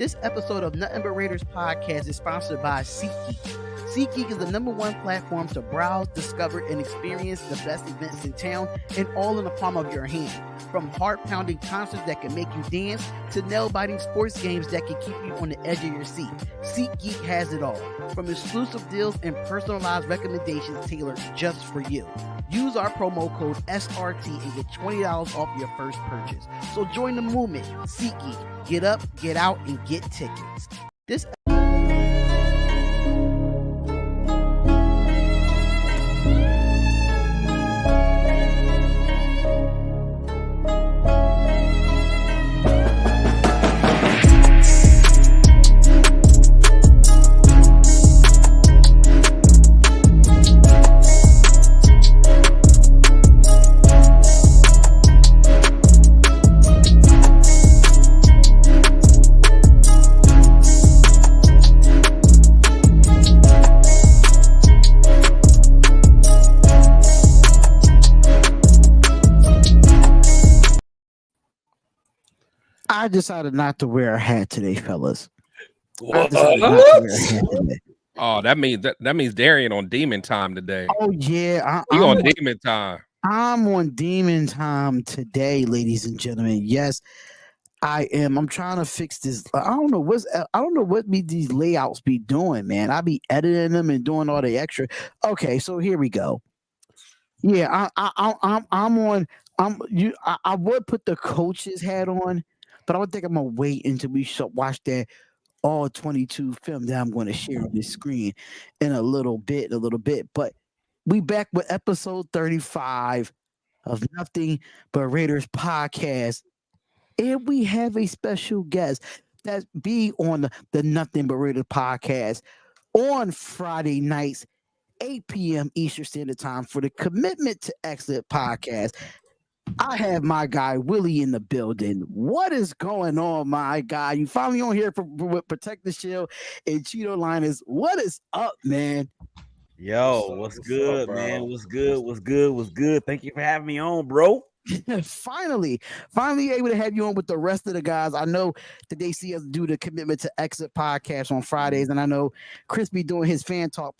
This episode of Nothing But Raiders podcast is sponsored by SeatGeek. SeatGeek is the #1 platform to browse, discover, and experience the best events in town, and all in the palm of your hand. From heart-pounding concerts that can make you dance to nail-biting sports games that can keep you on the edge of your seat, SeatGeek has it all. From exclusive deals and personalized recommendations tailored just for you. Use our promo code SRT and get $20 off your first purchase. So join the movement. SeatGeek. Get up, get out, and get tickets. This I decided not to wear a hat today, fellas. I decided not to wear a hat today. Oh, that means Darian on demon time today. Oh yeah, I'm on demon time. I'm on demon time today, ladies and gentlemen. Yes, I am. I'm trying to fix this. I don't know what these layouts be doing, man. I be editing them and doing all the extra. Okay, so here we go. Yeah, I'm on. I would put the coach's hat on, but I would think I'm gonna wait until we watch that all 22 film that I'm going to share on this screen in a little bit. But we back with episode 35 of Nothing But Raiders podcast, and we have a special guest that be on the Nothing But Raiders podcast on Friday nights, 8 p.m. Eastern Standard Time for the Commitment to Excellence podcast. I have my guy Willie in the building. What is going on, my guy? You finally on here with Protect the Shield and Cheeto Liners. What is up, man? Yo, what's good, up, man? What's good? Thank you for having me on, bro. finally able to have you on with the rest of the guys. I know that they see us do the Commitment to Exit podcast on Fridays, and I know Chris be doing his fan talk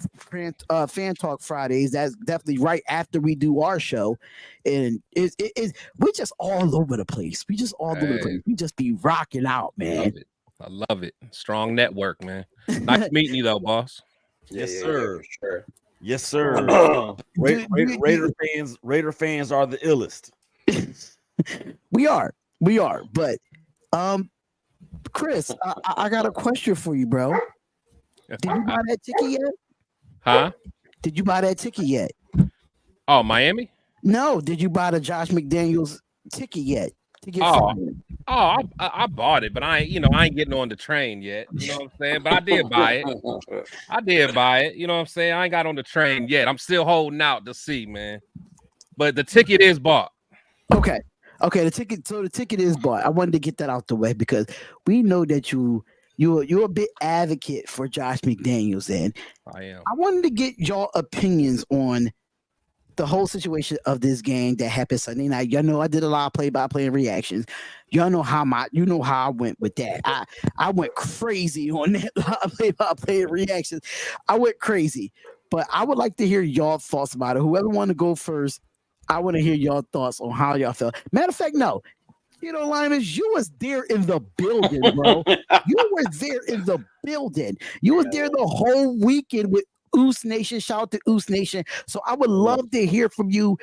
Fridays. That's definitely right after we do our show, and we're just all over the place. We just all over the place. We just be rocking out, man. I love it. Strong network, man. Nice meeting you, though, boss. Yes, sir. Sure. Yes, sir. Raider fans are the illest. We are, but Chris, I got a question for you, bro. Did you buy that ticket yet? Huh? Did you buy that ticket yet? Oh, Miami? No. Did you buy the Josh McDaniels ticket yet? I bought it, but I ain't getting on the train yet. You know what I'm saying? But I did buy it. You know what I'm saying? I ain't got on the train yet. I'm still holding out to see, man. But the ticket is bought. Okay. The ticket is bought. I wanted to get that out the way because we know that you're a bit advocate for Josh McDaniels, and I am. I wanted to get your opinions on the whole situation of this game that happened Sunday night. Y'all know I did a lot of play-by-play reactions. Y'all know how I went with that. I went crazy on that play-by-play reactions. I went crazy, but I would like to hear y'all thoughts about it. Whoever want to go first, I want to hear y'all thoughts on how y'all felt. Matter of fact, no. Linus, you was there in the building, bro. You were there in the building. You was there the whole weekend with Oos Nation. Shout out to Oos Nation. So I would love to hear from you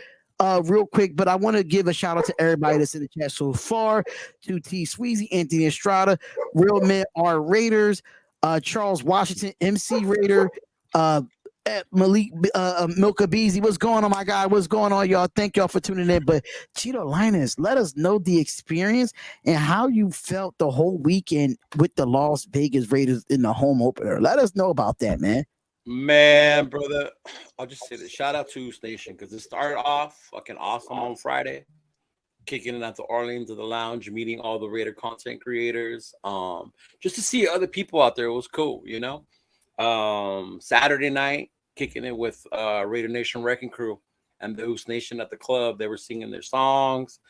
real quick, but I want to give a shout out to everybody that's in the chat so far. To T Sweezy, Anthony Estrada, Real Men Are Raiders, Charles Washington, MC Raider, Malik Milka Beezy. What's going on, my guy? What's going on, y'all? Thank y'all for tuning in. But Cheeto Linus, let us know the experience and how you felt the whole weekend with the Las Vegas Raiders in the home opener. Let us know about that, man. Man, brother, I'll just say this. Shout out to Station because it started off fucking awesome on Friday. Kicking it out to Orleans to the lounge, meeting all the Raider content creators. Just to see other people out there, it was cool, you know. Saturday night, kicking it with Raider Nation Wrecking Crew and the Oos Nation at the club. They were singing their songs.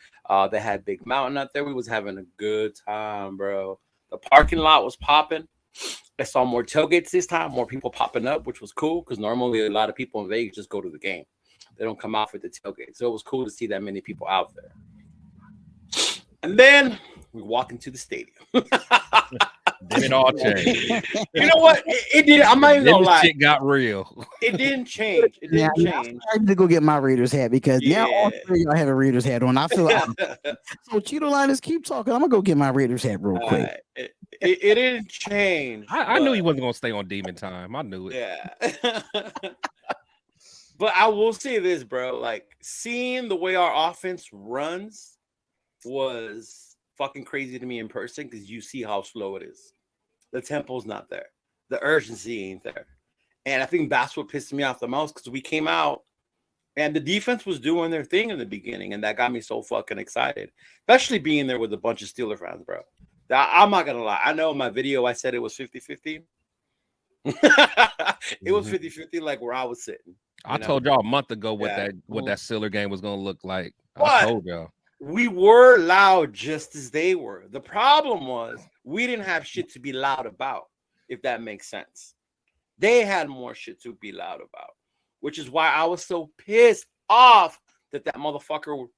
They had Big Mountain out there. We was having a good time, bro. The parking lot was popping. I saw more tailgates this time, more people popping up, which was cool because normally a lot of people in Vegas just go to the game. They don't come out for the tailgate. So it was cool to see that many people out there. And then we walk into the stadium. Then it all changed. You know what? It did. I'm not even Then gonna the lie. shit got real. It didn't change. It didn't change. I need to go get my Raiders hat because now all Yeah. three of y'all have a Raiders hat on. I feel so. Cheeto Linus, keep talking. I'm gonna go get my Raiders hat real quick. It didn't change. I knew he wasn't gonna stay on Demon Time. I knew it. Yeah. But I will say this, bro. Like seeing the way our offense runs was fucking crazy to me in person because you see how slow it is. The tempo's not there. The urgency ain't there. And I think that's what pissed me off the most because we came out and the defense was doing their thing in the beginning, and that got me so fucking excited, especially being there with a bunch of Steeler fans, bro. I'm not gonna lie. I know in my video I said it was 50-50. It was 50-50, like where I was sitting. I told y'all a month ago what that Steeler game was gonna look like. I told y'all. We were loud just as they were. The problem was we didn't have shit to be loud about, if that makes sense. They had more shit to be loud about, which is why I was so pissed off that motherfucker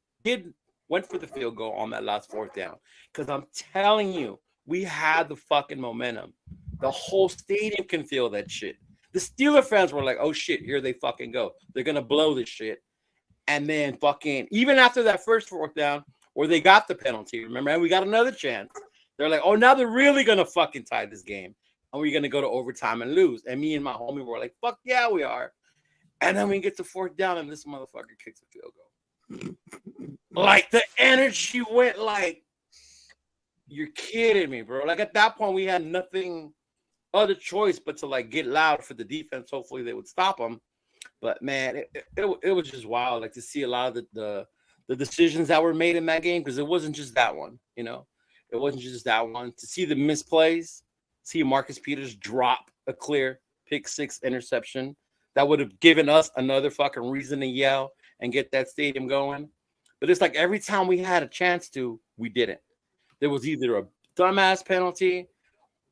went for the field goal on that last fourth down. Because I'm telling you, we had the fucking momentum. The whole stadium can feel that shit. The Steeler fans were like, oh shit, here they fucking go. They're going to blow this shit. And then fucking, even after that first fourth down, where they got the penalty, remember, and we got another chance. They're like, oh, now they're really going to fucking tie this game. And we're going to go to overtime and lose. And me and my homie were like, fuck yeah, we are. And then we get to fourth down, and this motherfucker kicks a field goal. Like, the energy went like, you're kidding me, bro. Like, at that point, we had nothing other choice but to, like, get loud for the defense. Hopefully, they would stop them. But, man, it was just wild, like, to see a lot of the decisions that were made in that game, because it wasn't just that one, you know? It wasn't just that one. To see the misplays, see Marcus Peters drop a clear pick six interception, that would have given us another fucking reason to yell and get that stadium going. But it's like every time we had a chance to, we didn't. There was either a dumbass penalty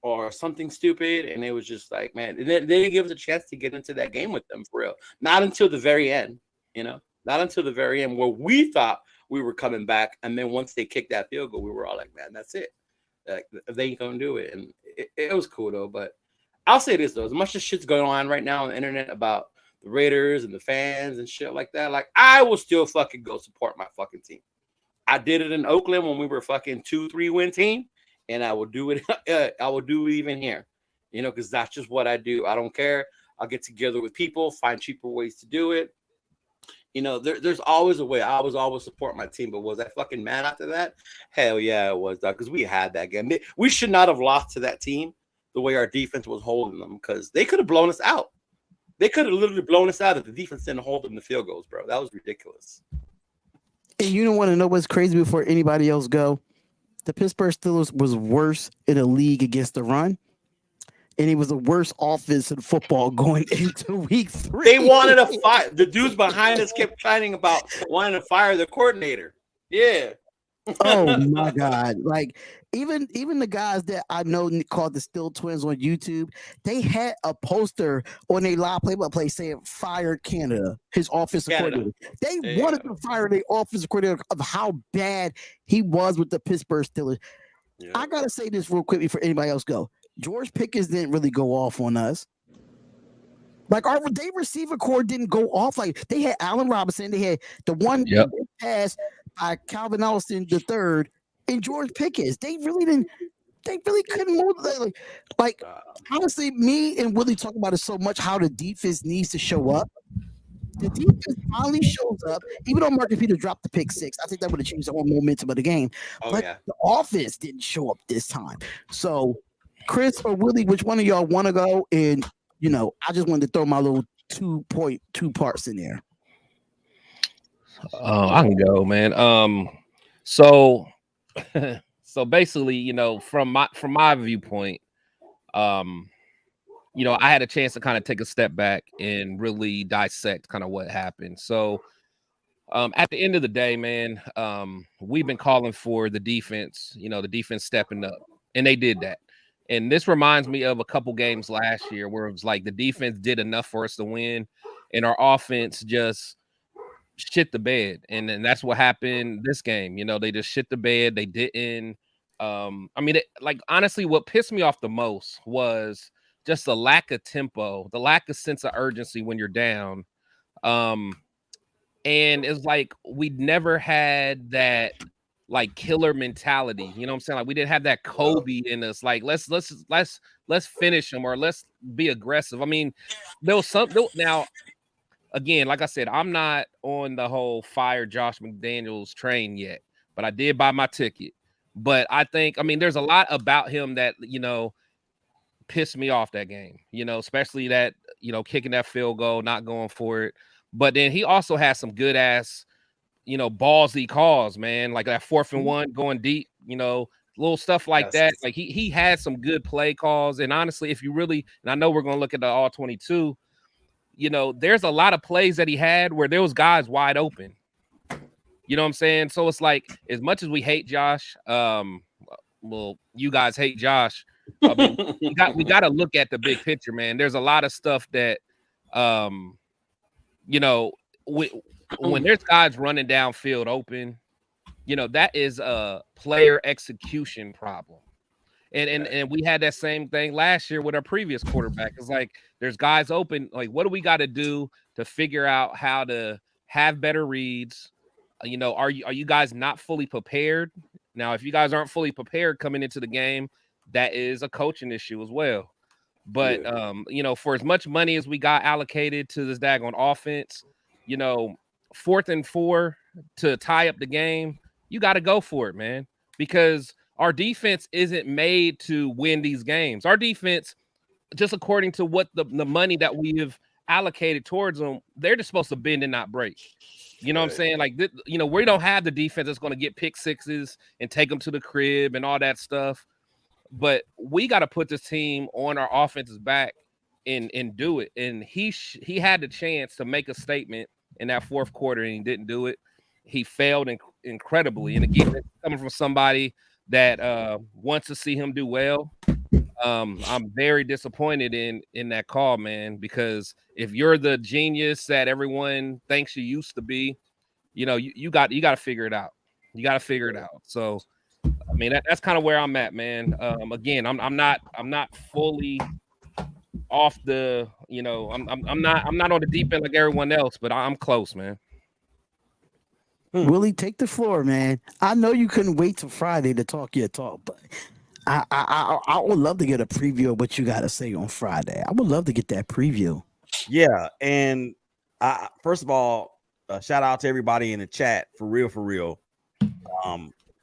or something stupid, and it was just like, man, they didn't give us a chance to get into that game with them for real. Not until the very end, you know? Not until the very end where we thought we were coming back, and then once they kicked that field goal, we were all like, man, that's it. Like, they ain't gonna do it. And it was cool, though. But I'll say this, though. As much as shit's going on right now on the internet about the Raiders and the fans and shit like that, like, I will still fucking go support my fucking team. I did it in Oakland when we were fucking 2-3 win team, and I will do it. I will do it even here, you know, because that's just what I do. I don't care. I'll get together with people, find cheaper ways to do it. You know, there's always a way. I was always support my team, but was I fucking mad after that? Hell yeah, it was, because we had that game. We should not have lost to that team the way our defense was holding them, because they could have blown us out. They could have literally blown us out if the defense didn't hold them the field goals, bro. That was ridiculous. And you don't want to know what's crazy before anybody else go? The Pittsburgh Steelers was worse in the league against the run, and it was the worst offense in football going into week 3. They wanted to fire. The dudes behind us kept chatting about wanting to fire the coordinator. Yeah. Oh my God. Like even the guys that I know called the Still Twins on YouTube, they had a poster on their live play-by-play saying fire Canada, his offensive coordinator. They wanted to fire the offensive coordinator of how bad he was with the Pittsburgh Steelers. Yeah. I gotta say this real quick before anybody else go. George Pickens didn't really go off on us. Like our receiver core didn't go off. Like they had Allen Robinson, they had the one pass by Calvin Austin III and George Pickens. They really couldn't move. Like honestly, me and Willie talk about it so much how the defense needs to show up. The defense finally shows up, even though Marcus Peters dropped the pick six. I think that would have changed the whole momentum of the game. The offense didn't show up this time. So Chris or Willie, which one of y'all want to go? And you know, I just wanted to throw my little 2 parts in there. I can go, man. So basically, you know, from my viewpoint, you know, I had a chance to kind of take a step back and really dissect kind of what happened. So at the end of the day, man, we've been calling for the defense, you know, the defense stepping up. And they did that. And this reminds me of a couple games last year where it was like the defense did enough for us to win, and our offense just shit the bed. And then that's what happened this game. You know, they just shit the bed. They didn't. Like honestly, what pissed me off the most was just the lack of tempo, the lack of sense of urgency when you're down. And it's like we never had that like killer mentality. You know what I'm saying? Like we didn't have that Kobe in us. Like let's finish them or let's be aggressive. I mean, now again, like I said, I'm not on the whole fire Josh McDaniels train yet, but I did buy my ticket. But I think, I mean, there's a lot about him that, you know, pissed me off that game, you know, especially that, you know, kicking that field goal, not going for it. But then he also has some good ass, you know, ballsy calls, man, like that 4th and 1 going deep, you know, little stuff like that. Like he had some good play calls. And honestly, if you really, and I know we're going to look at the all 22, you know, there's a lot of plays that he had where there was guys wide open. You know what I'm saying? So it's like, as much as we hate Josh, well, you guys hate Josh. I mean, we got to look at the big picture, man. There's a lot of stuff that, you know, when there's guys running downfield open, you know, that is a player execution problem. And we had that same thing last year with our previous quarterback. It's like there's guys open. Like, what do we got to do to figure out how to have better reads? You know, are you guys not fully prepared? Now, if you guys aren't fully prepared coming into the game, that is a coaching issue as well. But you know, for as much money as we got allocated to this daggone offense, you know, 4th and 4 to tie up the game, you got to go for it, man, because our defense isn't made to win these games. Our defense, just according to what the money that we've allocated towards them, they're just supposed to bend and not break. You know what I'm saying? Like, you know, we don't have the defense that's going to get pick sixes and take them to the crib and all that stuff. But we got to put this team on our offense's back and do it. And he had the chance to make a statement in that 4th quarter, and he didn't do it. He failed incredibly. And again, coming from somebody that wants to see him do well, I'm very disappointed in that call, man, because if you're the genius that everyone thinks you used to be, you know, you got to figure it out. You got to figure it out. So, I mean, that's kind of where I'm at, man. Again, I'm not fully off the, you know, I'm not on the deep end like everyone else, but I'm close, man. Willie, take the floor, man. I know you couldn't wait till Friday to talk your talk, but I would love to get a preview of what you got to say on Friday. I would love to get that preview. Yeah, and first of all, shout out to everybody in the chat for real.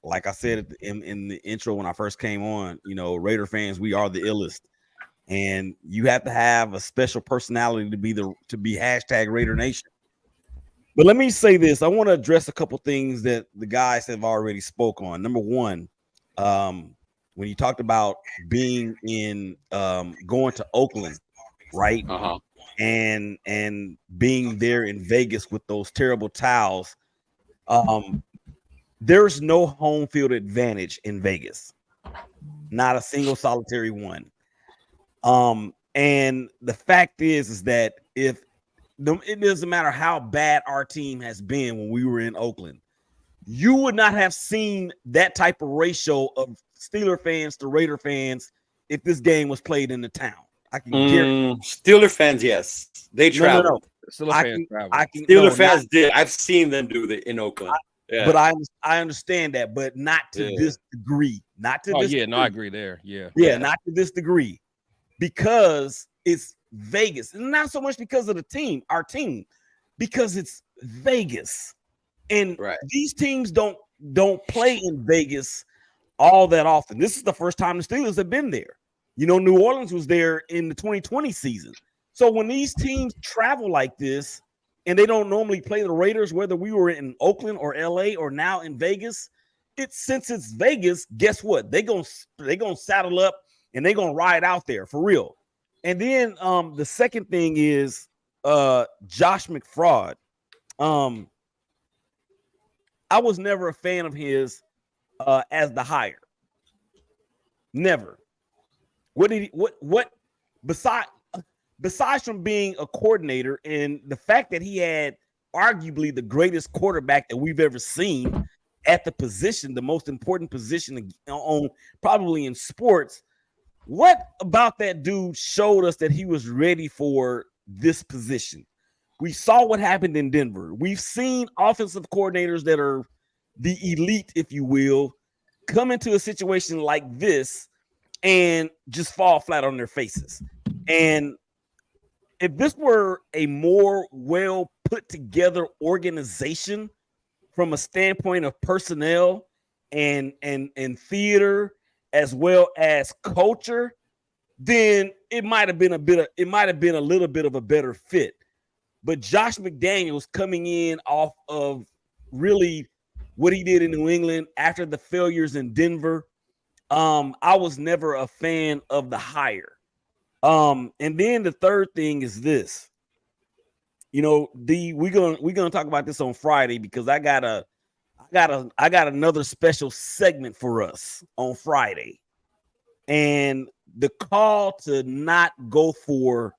Like I said in the intro when I first came on, you know, Raider fans, we are the illest, and you have to have a special personality to be hashtag Raider Nation. But let me say this: I want to address a couple things that the guys have already spoke on. Number one, when you talked about being in going to Oakland, right? And being there in Vegas with those terrible towels. There's no home field advantage in Vegas. Not a single solitary one. And the fact is that it doesn't matter how bad our team has been when we were in Oakland, you would not have seen that type of ratio of Steeler fans to Raider fans if this game was played in the town. I can guarantee. Steeler fans, yes, they travel. Steeler fans did. I've seen them do that in Oakland. But I understand that, but not to this degree. Not to this degree. No, I agree there. Yeah, not to this degree, because it's Vegas, and not so much because of our team, because it's Vegas, and these teams don't play in Vegas all that often. This is the first time the Steelers have been there. You know, New Orleans was there in the 2020 season. So when these teams travel like this, and they don't normally play the Raiders, whether we were in Oakland or LA or now in Vegas, since it's Vegas, guess what? They're gonna saddle up and they're gonna ride out there for real. And then the second thing is Josh McFraud. I was never a fan of his as the hire. Never. What did he? What? Besides from being a coordinator and the fact that he had arguably the greatest quarterback that we've ever seen at the position, the most important position on probably in sports. What about that dude showed us that he was ready for this position? We saw what happened in Denver. We've seen offensive coordinators that are the elite, if you will, come into a situation like this and just fall flat on their faces. And if this were a more well put together organization from a standpoint of personnel and theater as well as culture, then it might have been a little bit of a better fit. But Josh McDaniels coming in off of really what he did in New England after the failures in Denver, I was never a fan of the hire. And then the third thing is this. You know, we're gonna talk about this on Friday because I got another special segment for us on Friday. And the call to not go for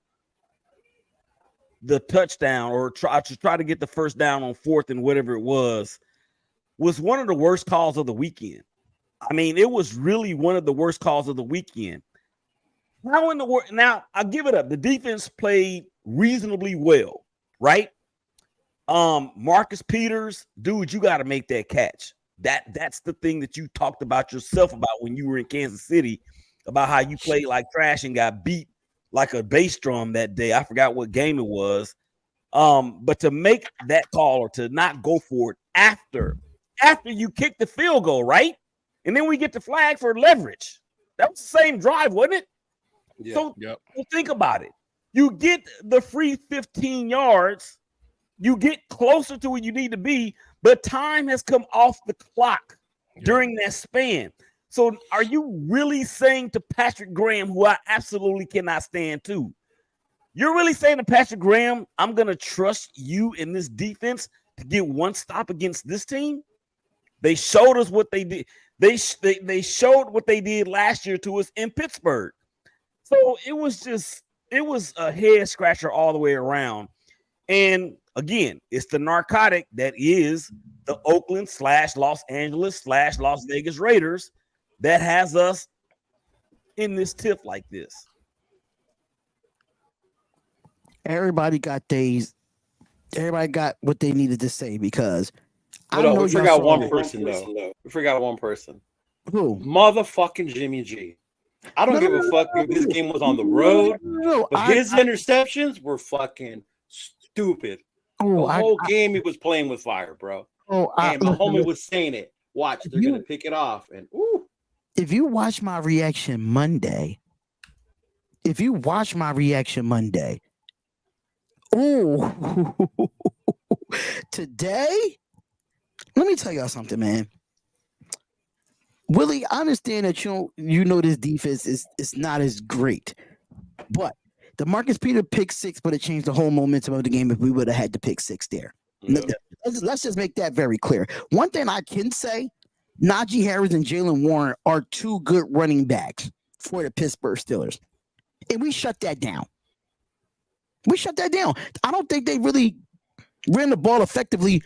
the touchdown or try to get the first down on fourth and whatever it was one of the worst calls of the weekend. I mean, it was really one of the worst calls of the weekend. How in the world? Now, I'll give it up. The defense played reasonably well, right? Marcus Peters, dude, you got to make that catch. That's the thing that you talked about yourself about when you were in Kansas City, about how you played like trash and got beat like a bass drum that day. I forgot what game it was. But to make that call or to not go for it after you kick the field goal, right? And then we get the flag for leverage. That was the same drive, wasn't it? Yeah, so think about it. You get the free 15 yards. You get closer to where you need to be, but time has come off the clock during that span. So are you really saying to Patrick Graham, who I absolutely cannot stand too, you're really saying to Patrick Graham, I'm going to trust you in this defense to get one stop against this team? They showed us what they did. They showed what they did last year to us in Pittsburgh. So it was a head scratcher all the way around. And again, it's the narcotic that is the Oakland / Los Angeles / Las Vegas Raiders that has us in this tiff like this. Everybody got what they needed to say because we forgot one person though. We forgot one person. Who? Motherfucking Jimmy G. I don't give a fuck if this game was on the road. But his interceptions were fucking stupid. The whole game he was playing with fire, bro. And my homie was saying it. Watch, they're gonna pick it off. And if you watch my reaction Monday, today, let me tell y'all something, man. Willie, I understand that you know this defense is not as great, but the Marcus Peters pick six would have changed the whole momentum of the game if we would have had the pick six there. Yeah. Let's just make that very clear. One thing I can say, Najee Harris and Jalen Warren are two good running backs for the Pittsburgh Steelers, and we shut that down. I don't think they really ran the ball effectively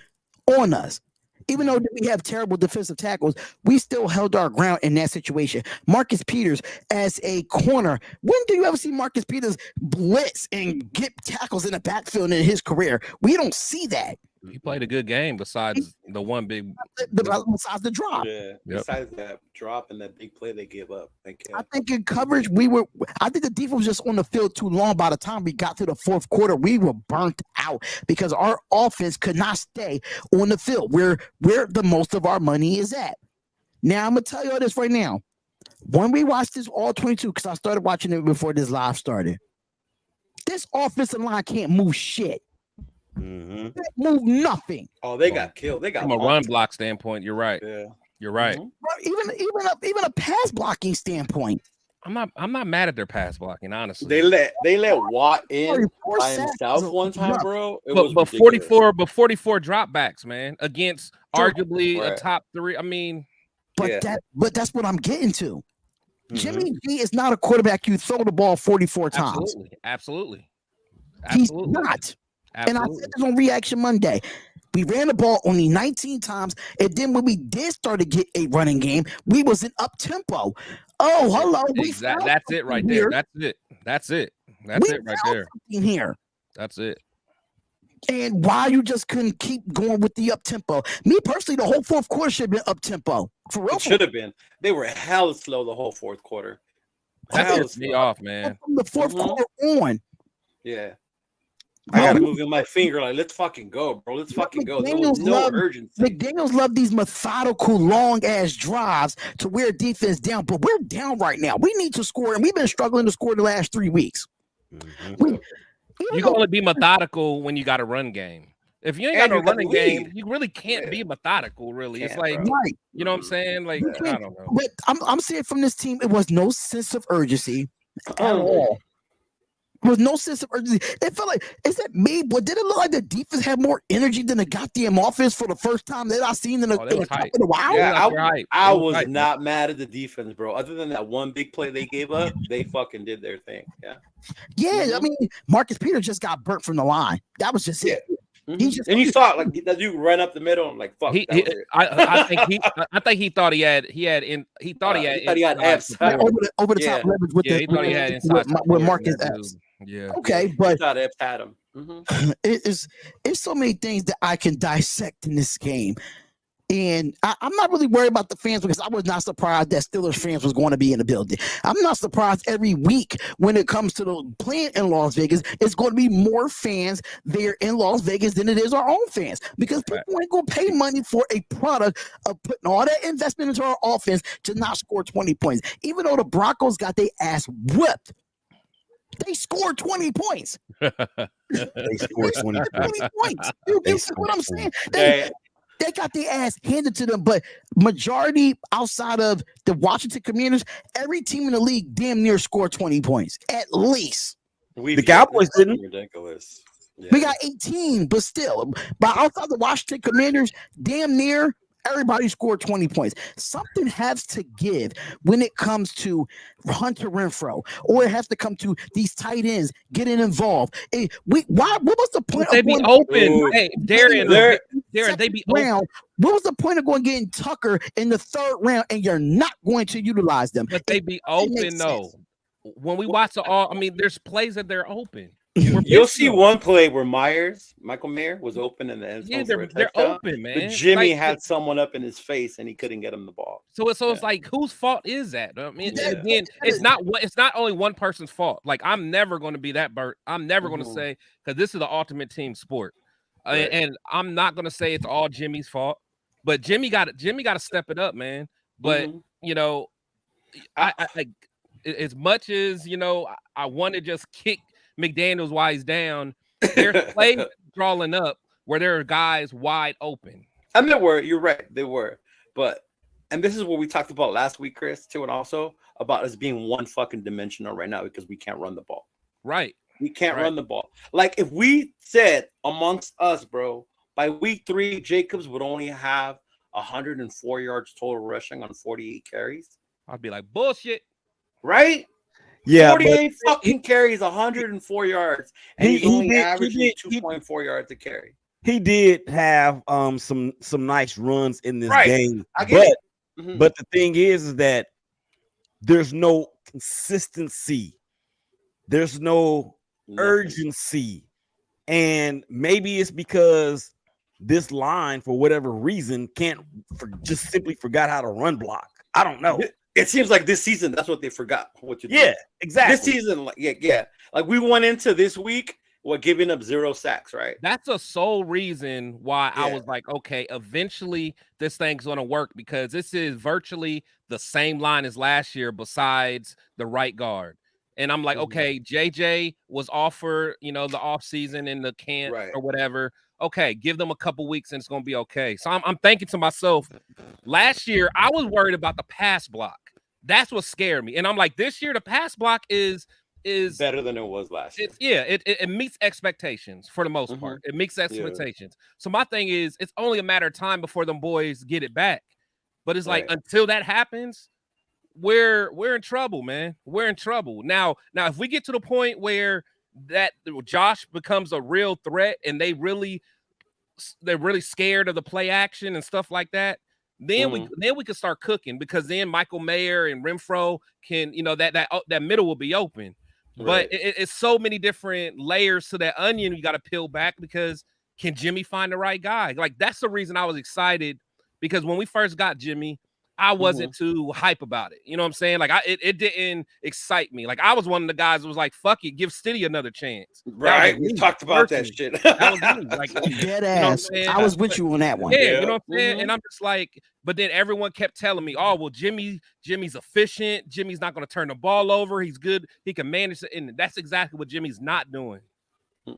on us. Even though we have terrible defensive tackles, we still held our ground in that situation. Marcus Peters as a corner. When do you ever see Marcus Peters blitz and get tackles in the backfield in his career? We don't see that. He played a good game besides the one big besides the drop. Yeah, besides that drop and that big play they gave up. I think in coverage, I think the defense was just on the field too long. By the time we got to the fourth quarter, we were burnt out because our offense could not stay on the field where the most of our money is at. Now, I'm going to tell you all this right now. When we watched this all 22, because I started watching it before this live started, this offensive line can't move shit. Mm-hmm. They move nothing. Oh, they got killed. They got from a run block standpoint. You're right. Yeah, you're right. Mm-hmm. Even a pass blocking standpoint. I'm not mad at their pass blocking. Honestly, they let Watt in by himself one time, bro. But 44 dropbacks, man, against arguably a top three. I mean, but that's what I'm getting to. Jimmy G is not a quarterback you throw the ball 44 times. Absolutely. He's not. And I said this on Reaction Monday. We ran the ball only 19 times, and then when we did start to get a running game, we was in up tempo. Oh, hello. Exactly. That's it right there. That's it right there. Here. That's it. And why you just couldn't keep going with the up tempo? Me personally, the whole fourth quarter should have been up tempo. For real, it should have been. They were hella slow the whole fourth quarter. That pissed me off, man. From the fourth quarter on. Yeah. I gotta move my finger like, let's fucking go, bro. Let's fucking go. There was no urgency. McDaniels love these methodical, long-ass drives to wear defense down, but we're down right now. We need to score, and we've been struggling to score the last 3 weeks. You can only be methodical when you got a run game. If you ain't got a running game, you really can't be methodical, really. It's like, you know what I'm saying? Like, I don't know. But I'm saying from this team, it was no sense of urgency at all. There was no sense of urgency. It felt like, is that me? But did it look like the defense had more energy than the goddamn offense for the first time that I've seen in a while? Yeah, I was not mad at the defense, bro. Other than that one big play they gave up, they fucking did their thing. Yeah. I mean, Marcus Peters just got burnt from the line. That was just it. And you saw it, like that dude run up the middle and like fuck. I think he thought he had F's over the top leverage with he thought he had inside with Marcus Epps. Yeah. Okay, but thought Epps had him. It's so many things that I can dissect in this game. And I'm not really worried about the fans because I was not surprised that Steelers fans was going to be in the building. I'm not surprised every week when it comes to the playing in Las Vegas, it's going to be more fans there in Las Vegas than it is our own fans because people ain't going to pay money for a product of putting all that investment into our offense to not score 20 points. Even though the Broncos got their ass whipped, they scored 20 points. They scored 20 points. That's what I'm saying. They got their ass handed to them, but majority outside of the Washington Commanders, every team in the league damn near scored 20 points, at least. The Cowboys didn't. Ridiculous. Yeah. We got 18, but still. But outside the Washington Commanders, damn near everybody scored 20 points. Something has to give when it comes to Hunter Renfrow, or it has to come to these tight ends getting involved. What was the point? They be open. Hey, Darren, they be open. What was the point of going getting Tucker in the third round and you're not going to utilize them? But they be open though. When we watch there's plays that they're open. You'll see one play where Michael Mayer was open in the end zone. Yeah, they're open, man. But Jimmy had someone up in his face and he couldn't get him the ball. So it's like, whose fault is that? I mean, again, it's not only one person's fault. Like, I'm never going to be that burnt. I'm never going to say, because this is the ultimate team sport, and I'm not going to say it's all Jimmy's fault. But Jimmy got to step it up, man. But I as much as I want to just kick McDaniels while he's down, there's plays drawing up where there are guys wide open. And there were, you're right, they were. And this is what we talked about last week, Chris, too, and also about us being one fucking dimensional right now because we can't run the ball. Right. We can't run the ball. Like, if we said amongst us, bro, by week 3, Jacobs would only have 104 yards total rushing on 48 carries, I'd be like, bullshit. Right? Yeah, 48 fucking carries, 104 yards, and he's only averaging 2.4 yards a carry. He did have some nice runs in this game, but the thing is that there's no consistency, there's no urgency, and maybe it's because this line, for whatever reason, just simply forgot how to run block. I don't know. It seems like this season, that's what they forgot. Yeah, exactly. This season, like we went into this week, giving up 0 sacks, right? That's a sole reason why I was like, okay, eventually this thing's going to work because this is virtually the same line as last year besides the right guard. And I'm like, okay, JJ was offered, the offseason in the camp or whatever. Okay, give them a couple weeks and it's going to be okay. So I'm thinking to myself, last year, I was worried about the pass block. That's what scared me. And I'm like, this year, the pass block is better than it was last year. It meets expectations for the most part. It meets expectations. So my thing is, it's only a matter of time before them boys get it back. But it's like, until that happens, we're in trouble, man. We're in trouble. Now if we get to the point where that Josh becomes a real threat and they're really scared of the play action and stuff like that, then we can start cooking, because then Michael Mayer and Renfro can, that middle will be open. Right. But it's so many different layers to that onion you got to peel back, because can Jimmy find the right guy? Like, that's the reason I was excited, because when we first got Jimmy, I wasn't too hype about it. You know what I'm saying? Like, it didn't excite me. Like, I was one of the guys who was like, fuck it, give Stiddy another chance. Right. We talked about that shit. That was me. Like, dead ass. I was with you on that one. Yeah, you know what I'm saying? And I'm just like, but then everyone kept telling me, oh, well, Jimmy's efficient. Jimmy's not going to turn the ball over. He's good. He can manage it. And that's exactly what Jimmy's not doing.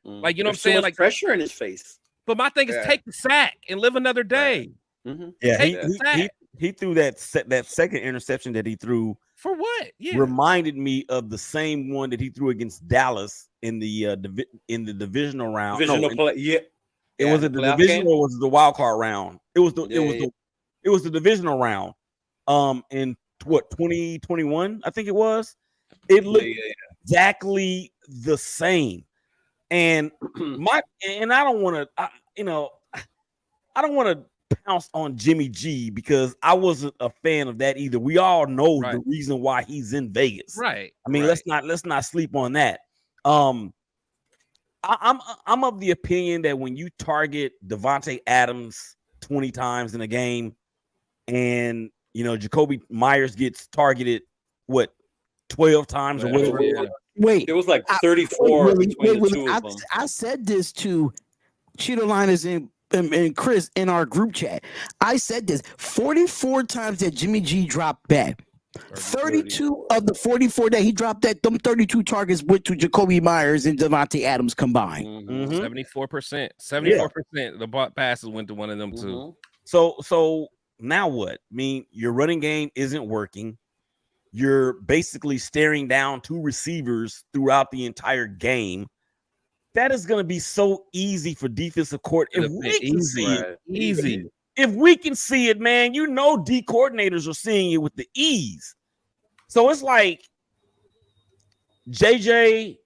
Like, you know what I'm saying? So much like, pressure in his face. But my thing is, take the sack and live another day. Right. Yeah, he threw that second interception that he threw. For what? Yeah. Reminded me of the same one that he threw against Dallas in the divisional round. It was it the divisional, or was it the wild card round? It was the divisional round. In what, 2021, I think it was. It looked exactly the same. And I don't want to pounce on Jimmy G, because I wasn't a fan of that either. We all know the reason why he's in Vegas. Right. I mean, let's not sleep on that. I'm of the opinion that when you target Devontae Adams 20 times in a game, and Jacoby Myers gets targeted 12 times or whatever. Yeah. Wait, it was like 34 between the two of them. I said this to Cheeto Liners and Chris in our group chat. I said this 44 times that Jimmy G dropped back. 32 of the 44 that he dropped, them 32 targets went to Jacoby Myers and Devontae Adams combined. 74%. 74% the passes went to one of them too. So now what? I mean, your running game isn't working. You're basically staring down two receivers throughout the entire game. That is going to be so easy for defensive court. If we can see it, easy. If we can see it, man, D coordinators are seeing it with the ease. So it's like JJ,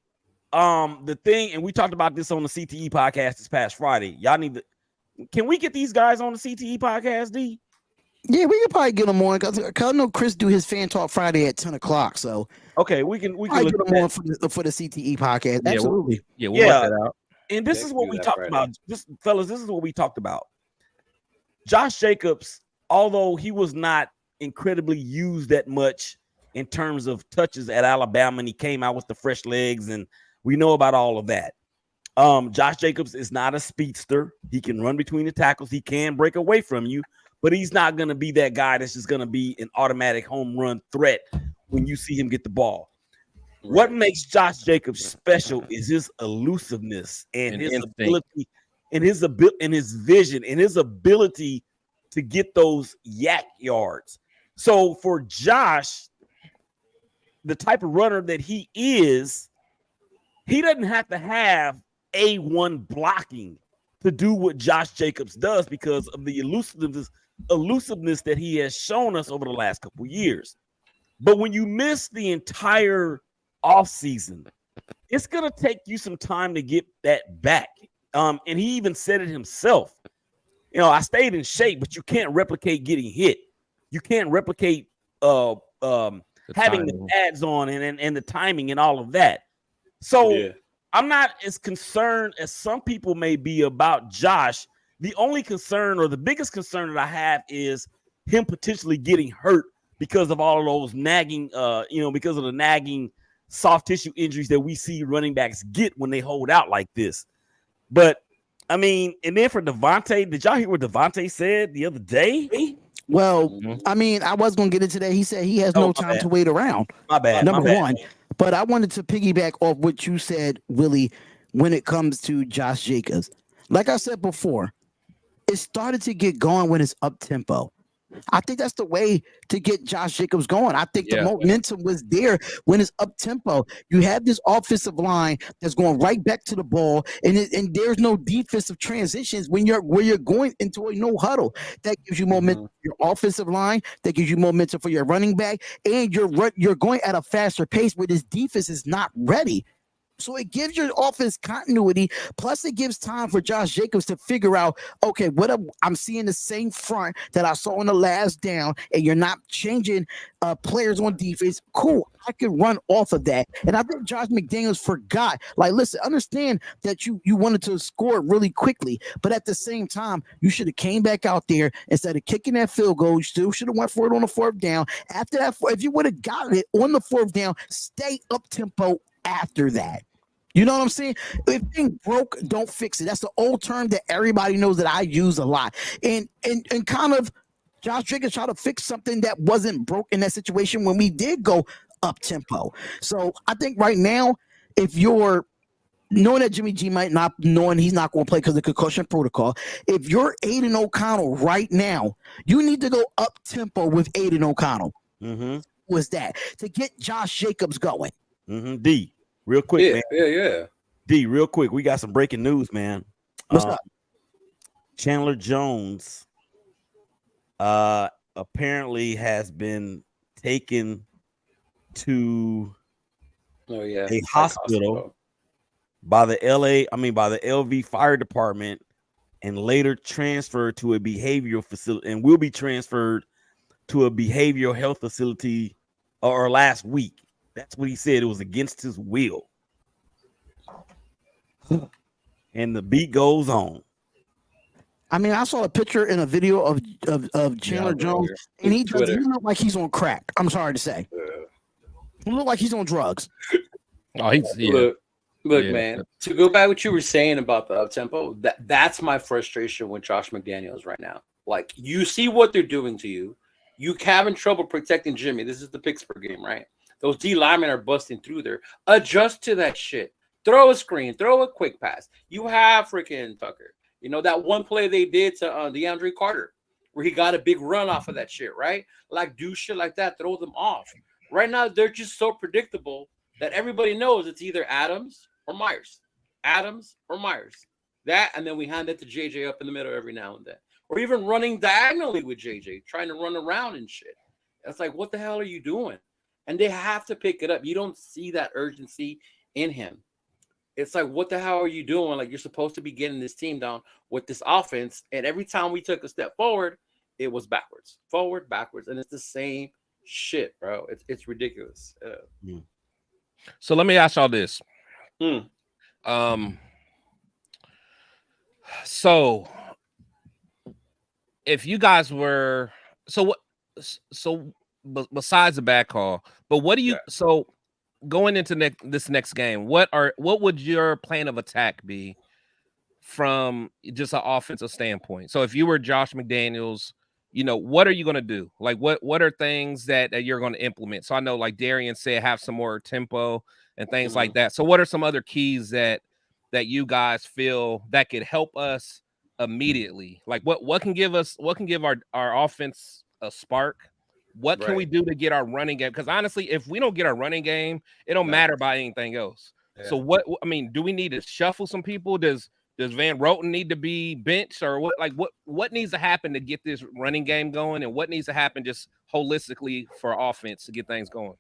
the thing, and we talked about this on the CTE podcast this past Friday. Y'all need to. Can we get these guys on the CTE podcast, D? Yeah, we could probably get them on, because I know Chris do his fan talk Friday at 10 o'clock. So okay, we can get them on for the CTE podcast. Absolutely. We'll work that out. And this is what we talked about. This is what we talked about. Josh Jacobs, although he was not incredibly used that much in terms of touches at Alabama, and he came out with the fresh legs, and we know about all of that. Josh Jacobs is not a speedster. He can run between the tackles. He can break away from you. But he's not going to be that guy that's just going to be an automatic home run threat when you see him get the ball. Right. What makes Josh Jacobs special is his elusiveness and his ability, and his vision, and his ability to get those yak yards. So for Josh, the type of runner that he is, he doesn't have to have A1 blocking to do what Josh Jacobs does, because of the elusiveness that he has shown us over the last couple years. But when you miss the entire offseason, it's going to take you some time to get that back. And he even said it himself. I stayed in shape, but you can't replicate getting hit. You can't replicate having the pads on and the timing and all of that. So I'm not as concerned as some people may be about Josh. The only concern, or the biggest concern that I have, is him potentially getting hurt because of all of those nagging, because of the nagging soft tissue injuries that we see running backs get when they hold out like this. But I mean, and then for Devontae, did y'all hear what Devontae said the other day? Well, I mean, I was going to get into that. He said he has no time to wait around. My bad. Number one. But I wanted to piggyback off what you said, Willie, when it comes to Josh Jacobs. Like I said before, it started to get going when it's up tempo. I think that's the way to get Josh Jacobs going. I think the momentum was there when it's up tempo. You have this offensive line that's going right back to the ball, and there's no defensive transitions when you're going into a no huddle. That gives you momentum. Your offensive line, that gives you momentum for your running back, and you're going at a faster pace where this defense is not ready. So it gives your offense continuity, plus it gives time for Josh Jacobs to figure out, okay, I'm seeing the same front that I saw in the last down, and you're not changing players on defense. Cool, I can run off of that. And I think Josh McDaniels forgot, like, listen, understand that you wanted to score really quickly, but at the same time, you should have came back out there instead of kicking that field goal. You still should have went for it on the fourth down. After that, if you would have gotten it on the fourth down, stay up tempo after that. You know what I'm saying? If things broke, don't fix it. That's the old term that everybody knows that I use a lot. And kind of Josh Jacobs tried to fix something that wasn't broke in that situation when we did go up tempo. So I think right now, if you're knowing that Jimmy G might not, knowing he's not going to play because of the concussion protocol, if you're Aiden O'Connell right now, you need to go up tempo with Aiden O'Connell. Was that to get Josh Jacobs going? D, real quick, man. Yeah. D, real quick. We got some breaking news, man. What's up? Chandler Jones apparently has been taken to a hospital by the LV Fire Department and later transferred to a behavioral facility and will be transferred to a behavioral health facility or last week. That's what he said. It was against his will. And the beat goes on. I mean, I saw a picture and a video of Chandler Jones, and he look like he's on crack. I'm sorry to say. He look like he's on drugs. Oh, Look, man, to go back what you were saying about the up-tempo, that's my frustration with Josh McDaniels right now. Like, you see what they're doing to you. You having trouble protecting Jimmy. This is the Pittsburgh game, right? Those D linemen are busting through there. Adjust to that shit. Throw a screen. Throw a quick pass. You have freaking Tucker. You know, that one play they did to DeAndre Carter where he got a big run off of that shit, right? Like, do shit like that. Throw them off. Right now, they're just so predictable that everybody knows it's either Adams or Myers. Adams or Myers. That, and then we hand it to JJ up in the middle every now and then. Or even running diagonally with JJ, trying to run around and shit. It's like, what the hell are you doing? And they have to pick it up. You don't see that urgency in him. It's like, what the hell are you doing? Like, you're supposed to be getting this team down with this offense. And every time we took a step forward, it was backwards. Forward, backwards. And it's the same shit, bro. It's ridiculous. So let me ask y'all this. So if you guys were besides the bad call, but what do you so going into this next game, what would your plan of attack be from just an offensive standpoint? So if you were Josh McDaniels, you know, what are you going to do? Like, what are things that you're going to implement? So I know, like Darian said, have some more tempo and things like that. So what are some other keys that you guys feel that could help us immediately? Like what can give our offense a spark? What can we do to get our running game? Because honestly, if we don't get our running game, it don't matter about anything else. Yeah. So do we need to shuffle some people? Does Van Roten need to be benched, or what needs to happen to get this running game going, and what needs to happen just holistically for offense to get things going?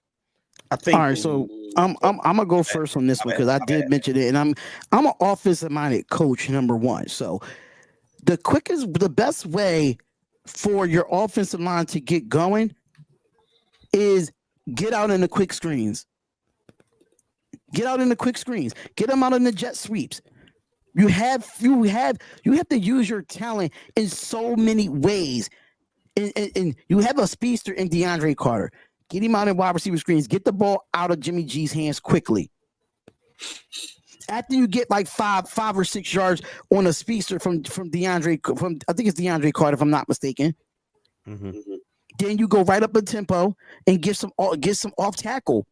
I think. All right, so I'm gonna go first on this one because I did mention it, and I'm an offensive minded coach, number one. So the best way for your offensive line to get going is get out in the quick screens. Get out in the quick screens. Get them out in the jet sweeps. You have to use your talent in so many ways. And you have a speedster in DeAndre Carter. Get him out in wide receiver screens. Get the ball out of Jimmy G's hands quickly. After you get like five or 6 yards on a speedster from DeAndre, I think it's DeAndre Carter, if I'm not mistaken. Then you go right up a tempo and get some off tackle.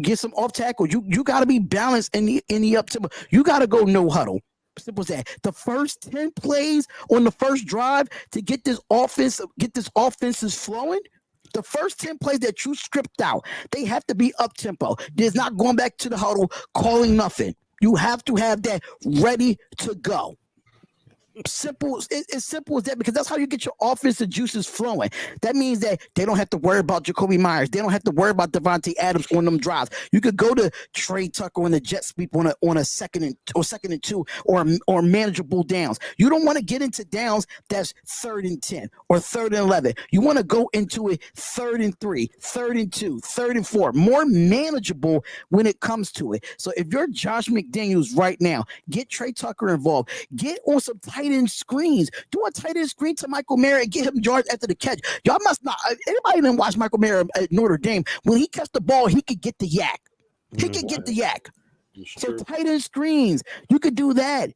Get some off tackle. You got to be balanced in the up tempo. You got to go no huddle. Simple as that. The first 10 plays on the first drive to get this offenses flowing. The first 10 plays that you script out, they have to be up tempo. There's not going back to the huddle, calling nothing. You have to have that ready to go. Simple, it's simple as that, because that's how you get your offensive juices flowing. That means that they don't have to worry about Jacoby Myers. They don't have to worry about Devontae Adams on them drives. You could go to Trey Tucker on the jet sweep on a second and 2 or manageable downs. You don't want to get into downs that's 3rd and 10 or 3rd and 11. You want to go into it 3rd and 3, 3rd and 2, 3rd and 4, more manageable when it comes to it. So if you're Josh McDaniels right now, get Trey Tucker involved. Get on some tight end screens. Do a tight end screen to Michael Mayer and get him yards after the catch. Y'all must not. Anybody didn't watch Michael Mayer at Notre Dame? When he catch the ball, he could get the yak. He could get the yak. So tight end screens, you could do that.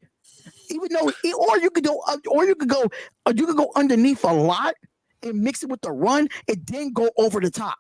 Even though, or you could go underneath a lot and mix it with the run, and then go over the top.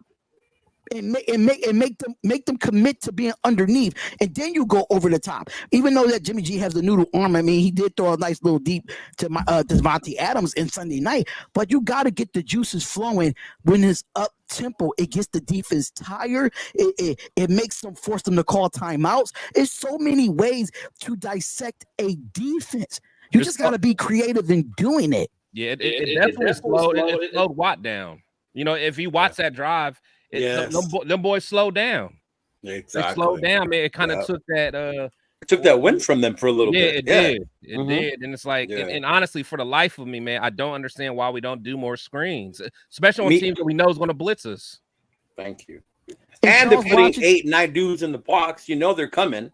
And make them commit to being underneath, and then you go over the top. Even though that Jimmy G has the noodle arm, I mean, he did throw a nice little deep to Devontae Adams in Sunday night. But you got to get the juices flowing when it's up tempo. It gets the defense tired. It makes them force them to call timeouts. It's so many ways to dissect a defense. You just got to be creative in doing it. Yeah, it definitely slowed Watt down. You know, if you watch that drive. Them boys slowed down. Exactly. They slowed down, man. It kind of took that. It took that win from them for a little bit. It did. It did. And it's like, and honestly, for the life of me, man, I don't understand why we don't do more screens, especially on teams that we know is going to blitz us. Thank you. And they're putting 8, 9 dudes in the box. You know they're coming.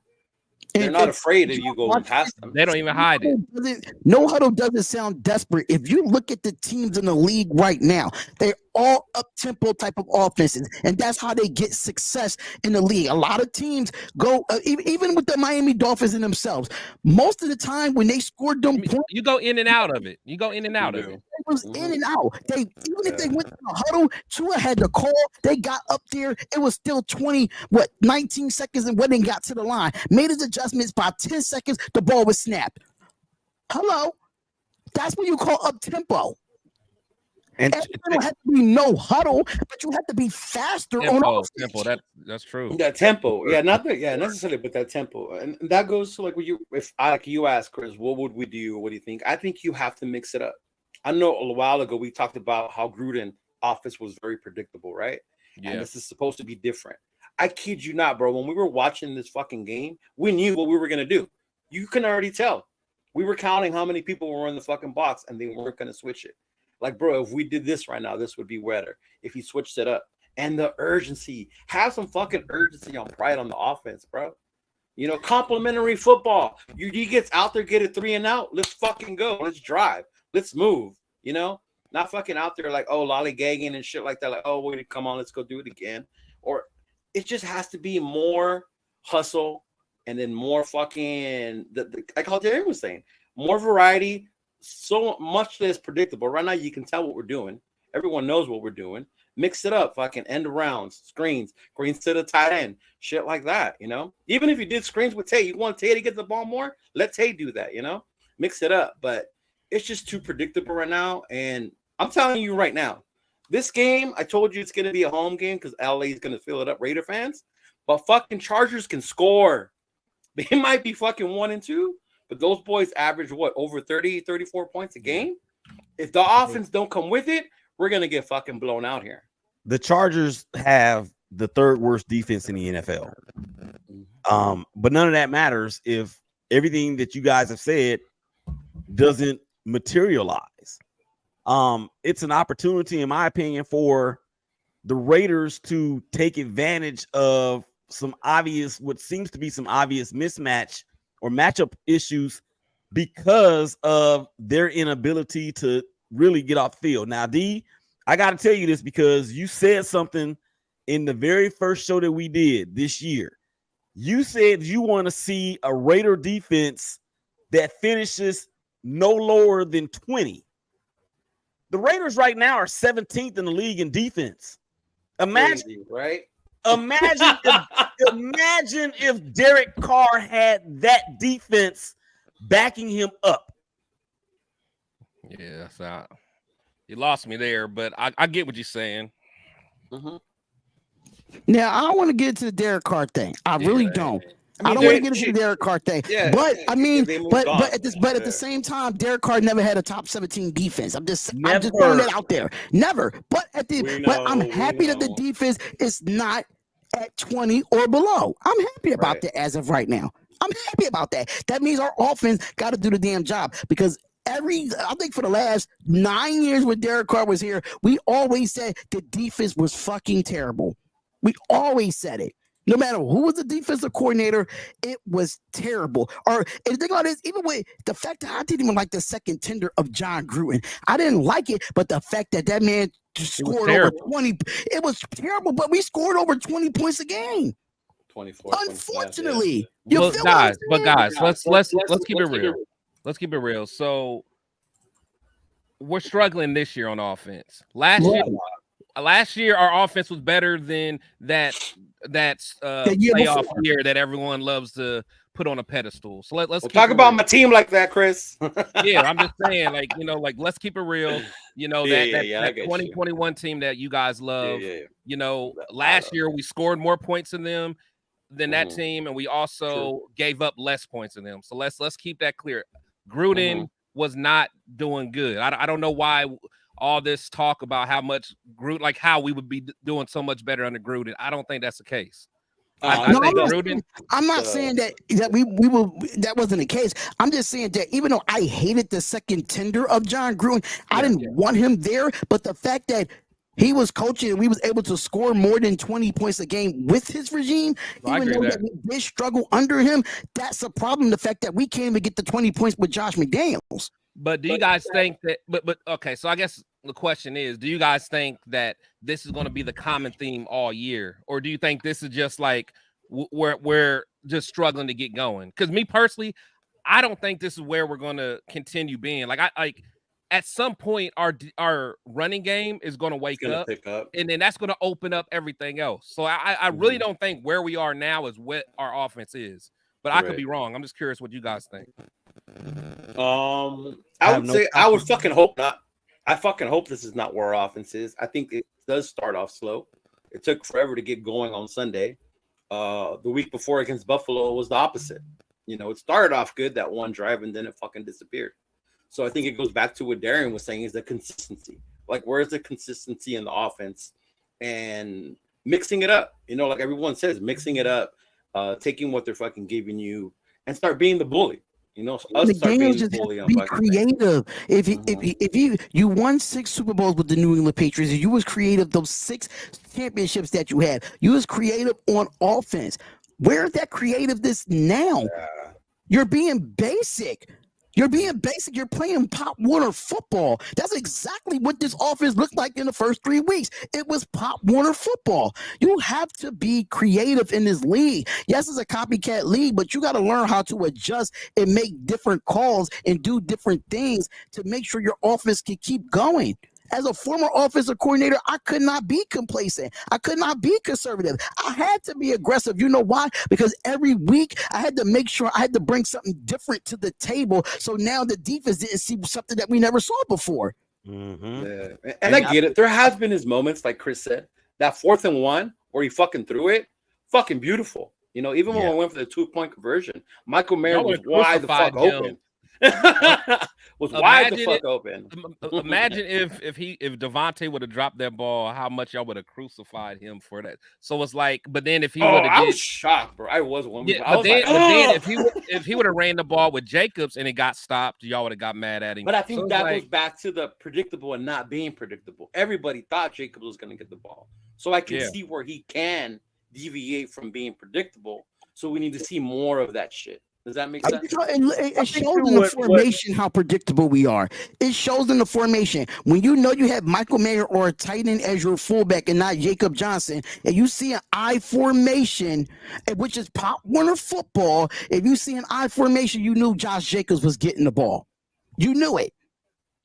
They're not afraid of you going past them. They don't even hide it. No huddle doesn't sound desperate. If you look at the teams in the league right now, they're all up-tempo type of offenses, and that's how they get success in the league. A lot of teams go, even with the Miami Dolphins in themselves, most of the time when they scored them points, you go in and out of it. You go in and out of it. It was in and out. Even if they went to the huddle, Tua had the call. They got up there. It was still 19 seconds, and when they got to the line, made his adjustments by 10 seconds, the ball was snapped. Hello, that's what you call up tempo. And you don't have to be no huddle, but you have to be faster on tempo. That's true. That tempo, not necessarily, but that tempo, and that goes to like if you ask Chris, what would we do? What do you think? I think you have to mix it up. I know a while ago we talked about how Gruden offense was very predictable, right? Yeah. And this is supposed to be different. I kid you not, bro. When we were watching this fucking game, we knew what we were gonna do. You can already tell. We were counting how many people were in the fucking box, and they weren't gonna switch it. Like, bro, if we did this right now, this would be better. If he switched it up. And the urgency. Have some fucking urgency on pride on the offense, bro. You know, complimentary football. He gets out there, get a 3 and out. Let's fucking go. Let's drive. Let's move. You know? Not fucking out there like, oh, lollygagging and shit like that. Like, oh, wait, come on, let's go do it again. Or it just has to be more hustle and then more fucking, like how Jerry was saying, more variety, so much less predictable. Right now, you can tell what we're doing. Everyone knows what we're doing. Mix it up, fucking end arounds, screens to the tight end, shit like that, you know? Even if you did screens with Tay, you want Tay to get the ball more? Let Tay do that, you know? Mix it up. But it's just too predictable right now. And I'm telling you right now, this game, I told you it's going to be a home game because LA is going to fill it up, Raider fans. But fucking Chargers can score. They might be fucking 1-2, but those boys average what, over 30, 34 points a game? If the offense don't come with it, we're going to get fucking blown out here. The Chargers have the 3rd worst defense in the NFL. But none of that matters if everything that you guys have said doesn't materialize. It's an opportunity, in my opinion, for the Raiders to take advantage of what seems to be some obvious mismatch or matchup issues because of their inability to really get off the field. Now, D, I got to tell you this because you said something in the very first show that we did this year. You said you want to see a Raider defense that finishes no lower than 20. The Raiders right now are 17th in the league in defense. Imagine, crazy, right? Imagine if Derek Carr had that defense backing him up. Yeah, so you lost me there, but I get what you're saying. Mm-hmm. Now, I don't want to get into the Derek Carr thing. I really don't. I don't want to get into the Derek Carr thing. Yeah, but I mean, but on. at the same time, Derek Carr never had a top 17 defense. I'm just throwing that out there. Never. But I'm happy that the defense is not at 20 or below. I'm happy about that as of right now. I'm happy about that. That means our offense got to do the damn job because I think for the last 9 years when Derek Carr was here, we always said the defense was fucking terrible. We always said it. No matter who was the defensive coordinator, it was terrible. And the thing about this, even with the fact that I didn't even like the second tender of John Gruden, I didn't like it, but the fact that man scored over 20, it was terrible. But we scored over 20 points a game. 24. Unfortunately, guys, let's keep it real. Let's keep it real. So we're struggling this year on offense. Last year, our offense was better than that playoff year that everyone loves to put on a pedestal. So let's talk about my team like that, Chris. Yeah, I'm just saying, let's keep it real. That 2021 team that you guys love. Last year we scored more points than them than that team, and we also gave up less points than them. So let's keep that clear. Gruden was not doing good. I don't know why all this talk about how much Gruden, how we would be doing so much better under Gruden. I don't think that's the case. I'm not saying that we will. That wasn't the case. I'm just saying that even though I hated the second tender of John Gruden, I didn't want him there. But the fact that he was coaching and we was able to score more than 20 points a game with his regime, even though that we did struggle under him, that's a problem. The fact that we can't even get the 20 points with Josh McDaniels. But do you guys think that? But okay, so I guess the question is: do you guys think that this is going to be the common theme all year, or do you think this is just we're just struggling to get going? Because me personally, I don't think this is where we're going to continue being. At some point, our running game is going to pick up, and then that's going to open up everything else. So I really don't think where we are now is what our offense is. But I could be wrong. I'm just curious what you guys think. I would fucking hope not. I fucking hope this is not where our offense is. I think it does start off slow. It took forever to get going on Sunday. The week before against Buffalo was the opposite. It started off good, that one drive, and then it fucking disappeared. So I think it goes back to what Darian was saying, is the consistency. Where's the consistency in the offense and mixing it up? Like everyone says, mixing it up, taking what they're fucking giving you and start being the bully. The game is just be creative. If you won 6 Super Bowls with the New England Patriots, you was creative. Those 6 championships that you had, you was creative on offense. Where's that creativeness now? Yeah. You're being basic. You're playing Pop Warner football. That's exactly what this offense looked like in the first 3 weeks. It was Pop Warner football. You have to be creative in this league. Yes, it's a copycat league, but you got to learn how to adjust and make different calls and do different things to make sure your offense can keep going. As a former offensive coordinator, I could not be complacent. I could not be conservative. I had to be aggressive. You know why? Because every week I had to make sure I had to bring something different to the table. So now the defense didn't see something that we never saw before. Yeah. And I get it. There has been his moments, like Chris said, that 4th and 1 where he fucking threw it. Fucking beautiful. Even when we went for the 2-point conversion, Michael Mayer was wide the fuck open. Wide the fuck open. Imagine if Devontae would have dropped that ball, how much y'all would have crucified him for that. So it's but then if he would have, I was shocked, bro. I was one. Yeah, but then if he would have ran the ball with Jacobs and it got stopped, y'all would have got mad at him. But I think that goes back to the predictable and not being predictable. Everybody thought Jacobs was going to get the ball, so I can see where he can deviate from being predictable. So we need to see more of that shit. Does that make sense? It shows in the formation how predictable we are. It shows in the formation. When you have Michael Mayer or a tight end as your fullback and not Jacob Johnson, and you see an I formation, which is Pop Warner football, if you see an I formation, you knew Josh Jacobs was getting the ball. You knew it.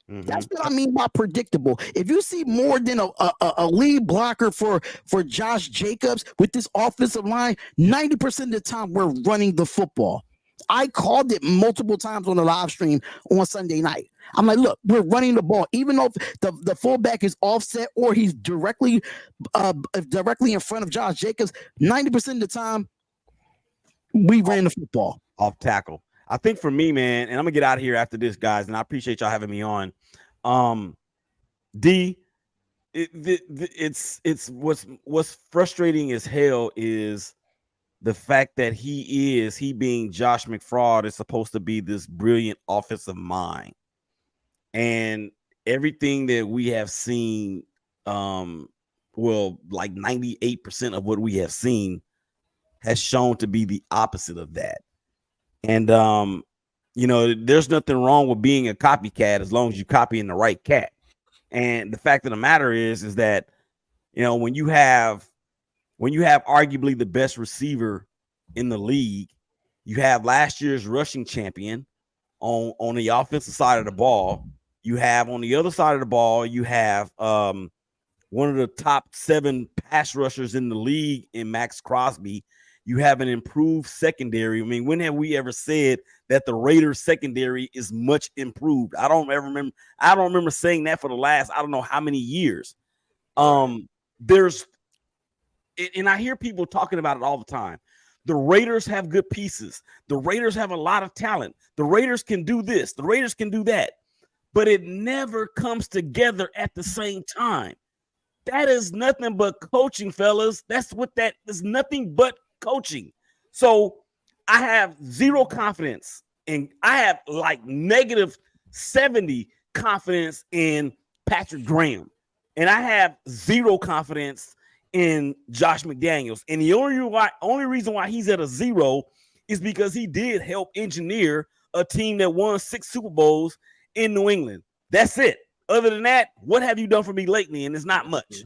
That's what I mean by predictable. If you see more than a lead blocker for Josh Jacobs with this offensive line, 90% of the time we're running the football. I called it multiple times on the live stream on Sunday night. I'm like, look, we're running the ball, even though the fullback is offset or he's directly in front of Josh Jacobs. 90% of the time, we ran the football off tackle. I think for me, man, and I'm gonna get out of here after this, guys, and I appreciate y'all having me on. It's what's frustrating as hell is the fact that he being Josh McFraud is supposed to be this brilliant offensive mind, and everything that we have seen, like 98% of what we have seen has shown to be the opposite of that. And there's nothing wrong with being a copycat as long as you're copying the right cat. And the fact of the matter is that when you have arguably the best receiver in the league, you have last year's rushing champion on the offensive side of the ball. You have on the other side of the ball, you have one of the top 7 pass rushers in the league in Max Crosby. You have an improved secondary. I mean, when have we ever said that the Raiders secondary is much improved? I don't remember saying that for the last, I don't know how many years. And I hear people talking about it all the time. The Raiders have good pieces. The Raiders have a lot of talent. The Raiders can do this. The Raiders can do that. But it never comes together at the same time. That is nothing but coaching, fellas. That's what that is, nothing but coaching. So I have zero confidence, and I have like negative 70 confidence in Patrick Graham, and I have zero confidence in Josh McDaniels. And the only reason why he's at a 0 is because he did help engineer a team that won 6 Super Bowls in New England. That's it. Other than that, what have you done for me lately? And it's not much.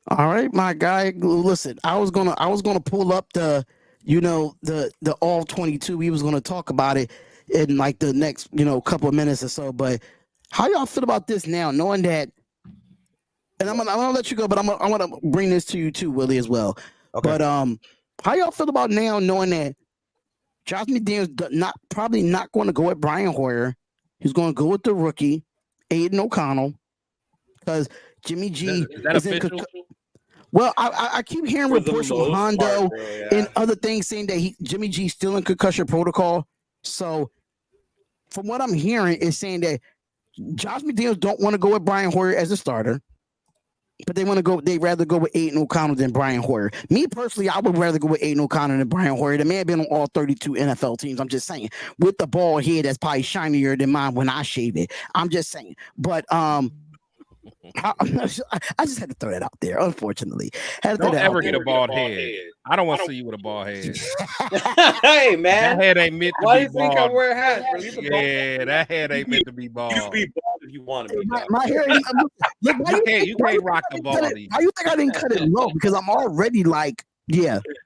All right, my guy. Listen, I was gonna pull up the all 22. We was gonna talk about it in like the next couple of minutes or so. But how y'all feel about this now, knowing that? And I'm gonna let you go, but I'm gonna bring this to you too, Willie, as well. Okay. But how y'all feel about now, knowing that Josh McDaniels probably not going to go with Brian Hoyer? He's going to go with the rookie Aiden O'Connell because Jimmy G is that official? Well, I keep hearing reports from Hondo and other things saying that Jimmy G's still in concussion protocol. So, from what I'm hearing, is saying that Josh McDaniels don't want to go with Brian Hoyer as a starter, but they'd rather go with Aiden O'Connell than Brian Hoyer. Me personally, I would rather go with Aiden O'Connell than Brian Hoyer. The man been on all 32 NFL teams. I'm just saying, with the ball here that's probably shinier than mine when I shave it. I'm just saying, but I just had to throw that out there. Unfortunately, don't ever get a bald head. I don't want to see you with a bald head. Hey man, that head ain't meant to Why be do you think bald. I wear hats? Yeah, that head ain't meant to be bald. You be bald if you want to be. My hair. You can't rock the bald. Why you think I didn't cut it low? Because I'm already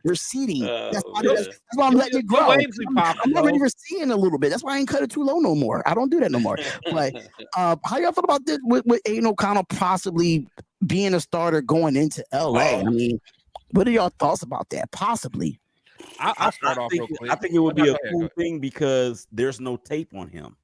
receding. That's why I'm letting it grow. I'm already receding a little bit. That's why I ain't cut it too low no more. I don't do that no more. But how y'all feel about this with Aiden O'Connell possibly being a starter going into LA? I mean, what are y'all thoughts about that? Possibly. I'll start off real quick. I think it would be a cool thing because there's no tape on him.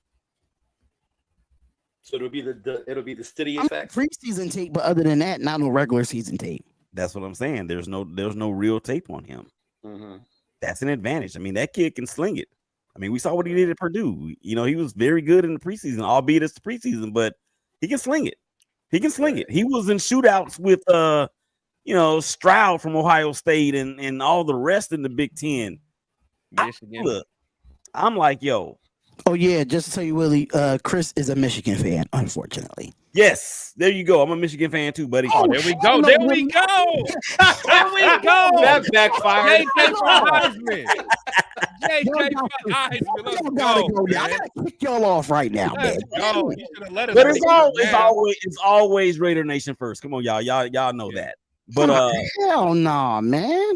So it'll be the steady effect. Preseason tape, but other than that, not no regular season tape. That's what I'm saying. There's no real tape on him. Mm-hmm. That's an advantage. I mean, that kid can sling it. I mean, we saw what he did at Purdue. He was very good in the preseason, albeit it's the preseason, but he can sling it. He can sling it. He was in shootouts with Stroud from Ohio State and all the rest in the Big Ten. Michigan. I'm like, yo. Oh yeah, just to tell you, Willie, Chris is a Michigan fan, unfortunately. Yes, there you go. I'm a Michigan fan too, buddy. Oh, there we go. There we go. There we go. That backfired. JJ for Heisman. JJ for Heisman. Let's go. I gotta kick y'all off right now, man. Go. But it's always Raider Nation first. Come on, y'all. Y'all know that. But hell no, man.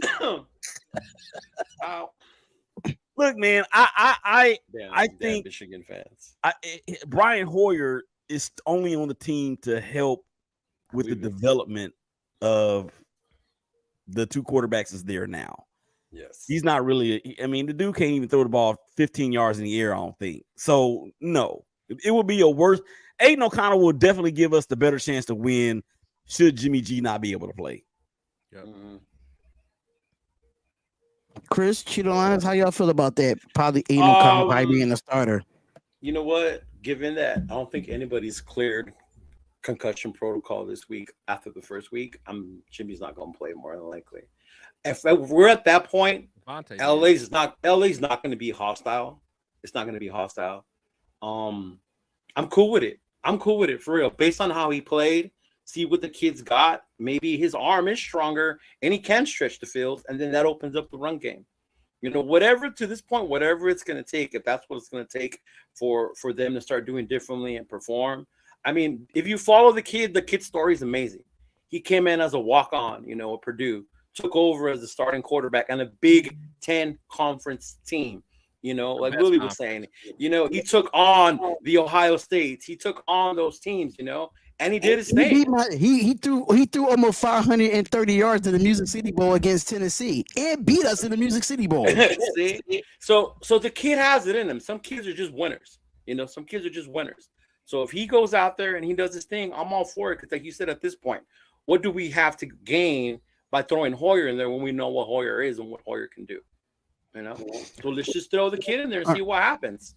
Look, man, I think Michigan fans. Brian Hoyer is only on the team to help with the development of the 2 quarterbacks is there now. Yes. He's not really. I mean, the dude can't even throw the ball 15 yards in the air, I don't think. So, no. It would be a worse. Aiden O'Connell will definitely give us the better chance to win should Jimmy G not be able to play. Yep. Chris, Cheeto Lions, how y'all feel about that? Probably Aiden O'Connell probably being the starter. You know what? Given that I don't think anybody's cleared concussion protocol this week after the first week, Jimmy's not going to play more than likely. If we're at that point, LA's not going to be hostile. It's not going to be hostile. I'm cool with it. I'm cool with it for real. Based on how he played, see what the kid's got. Maybe his arm is stronger and he can stretch the field, and then that opens up the run game. You know, whatever to this point, whatever it's going to take, if that's what it's going to take for them to start doing differently and perform. I mean, if you follow the kid's story is amazing. He came in as a walk-on, you know, at Purdue, took over as the starting quarterback on a Big Ten conference team. You know, like Willie was saying, you know, he took on the Ohio States. He took on those teams, you know, and he did his thing. He threw almost 530 yards in the Music City Bowl against Tennessee and beat us in the Music City Bowl. See? So the kid has it in him. Some kids are just winners. You know, some kids are just winners. So if he goes out there and he does his thing, I'm all for it. Because like you said, at this point, what do we have to gain by throwing Hoyer in there when we know what Hoyer is and what Hoyer can do? You know, so let's just throw the kid in there and see what happens.